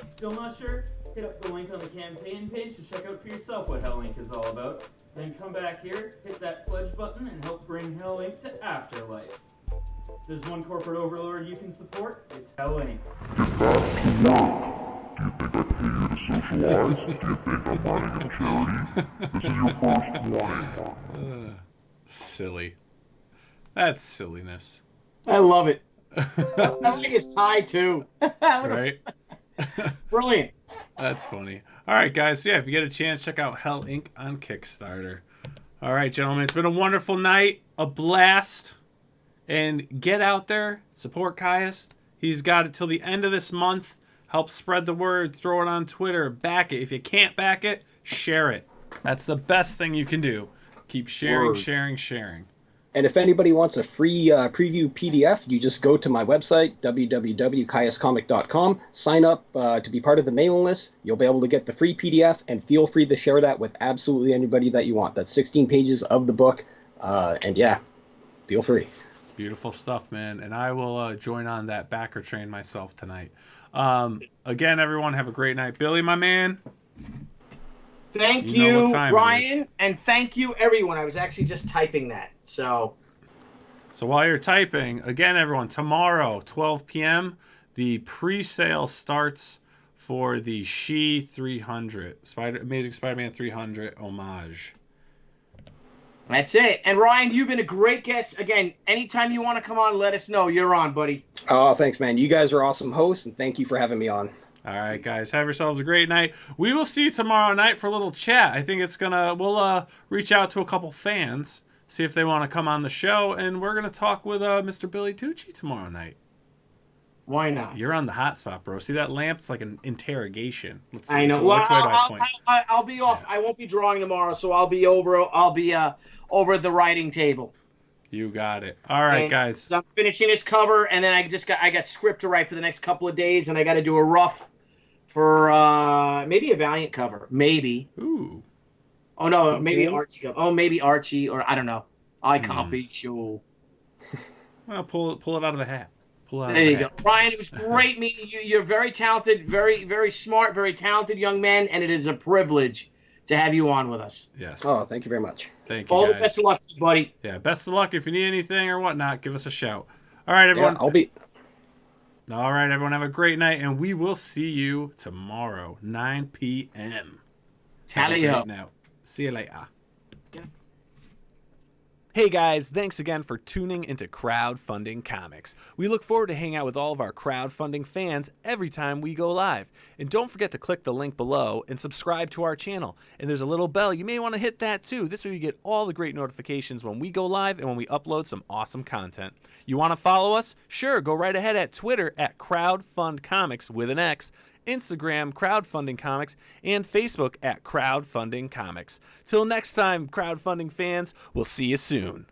Still not sure? Hit up the link on the campaign page to check out for yourself what Hell Inc. is all about. Then come back here, hit that pledge button, and help bring Hell Inc. to Afterlife. If there's one corporate overlord you can support, it's Hell Inc. Silly. That's silliness. I love it. I like his tie too. Right? Brilliant. That's funny. All right, guys. Yeah, if you get a chance, check out Hell Inc. on Kickstarter. All right, gentlemen. It's been a wonderful night. A blast. And get out there. Support Caius. He's got it till the end of this month. Help spread the word. Throw it on Twitter. Back it. If you can't back it, share it. That's the best thing you can do. Keep sharing, sharing. And if anybody wants a free preview PDF, you just go to my website, www.caiuscomic.com, sign up to be part of the mailing list. You'll be able to get the free PDF, and feel free to share that with absolutely anybody that you want. That's 16 pages of the book, and yeah, feel free. Beautiful stuff, man. And I will join on that backer train myself tonight. Again, everyone, have a great night. Billy, my man. Thank You know you, what time it Ryan, is. and thank you, everyone. I was actually just typing that. So while you're typing, again, everyone, tomorrow, 12 p.m., the pre-sale starts for the She 300, Amazing Spider-Man 300 homage. that's it. And Ryan, you've been a great guest. Again, anytime you want to come on, let us know. You're on, buddy. Oh, thanks, man. You guys are awesome hosts, and thank you for having me on. All right, guys, have yourselves a great night. We will see you tomorrow night for a little chat. I think we'll reach out to a couple fans, see if they want to come on the show, and we're going to talk with Mr. Billy Tucci tomorrow night. Why not? You're on the hot spot, bro. See that lamp? It's like an interrogation. Let's see. I know. So Well, which way do I point? I'll be off. I won't be drawing tomorrow, so I'll be over the writing table. You got it. All right, And guys. so I'm finishing this cover, and then I got script to write for the next couple of days, and I got to do a rough for maybe a Valiant cover, maybe. Ooh. Oh no, maybe Archie cover. Oh, maybe Archie, or I don't know. I can't be sure. Well, pull it out of the hat. There you go, Ryan. It was great meeting you. You're very talented, very very smart, very talented young man, and it is a privilege to have you on with us. Yes. Oh, thank you very much. Thank you, All guys. the best of luck, buddy. Yeah, best of luck. If you need anything or whatnot, give us a shout. All right, everyone. Yeah, I'll be. All right, everyone. Have a great night, and we will see you tomorrow, 9 p.m. Tally up. Now, see you later. Hey guys, thanks again for tuning into Crowdfunding Comics. We look forward to hanging out with all of our crowdfunding fans every time we go live. And don't forget to click the link below and subscribe to our channel. And there's a little bell. You may want to hit that too. This way you get all the great notifications when we go live and when we upload some awesome content. You want to follow us? Sure, go right ahead at Twitter at CrowdFundComics with an X, Instagram Crowdfunding Comics, and Facebook at Crowdfunding Comics. Till next time, crowdfunding fans, we'll see you soon.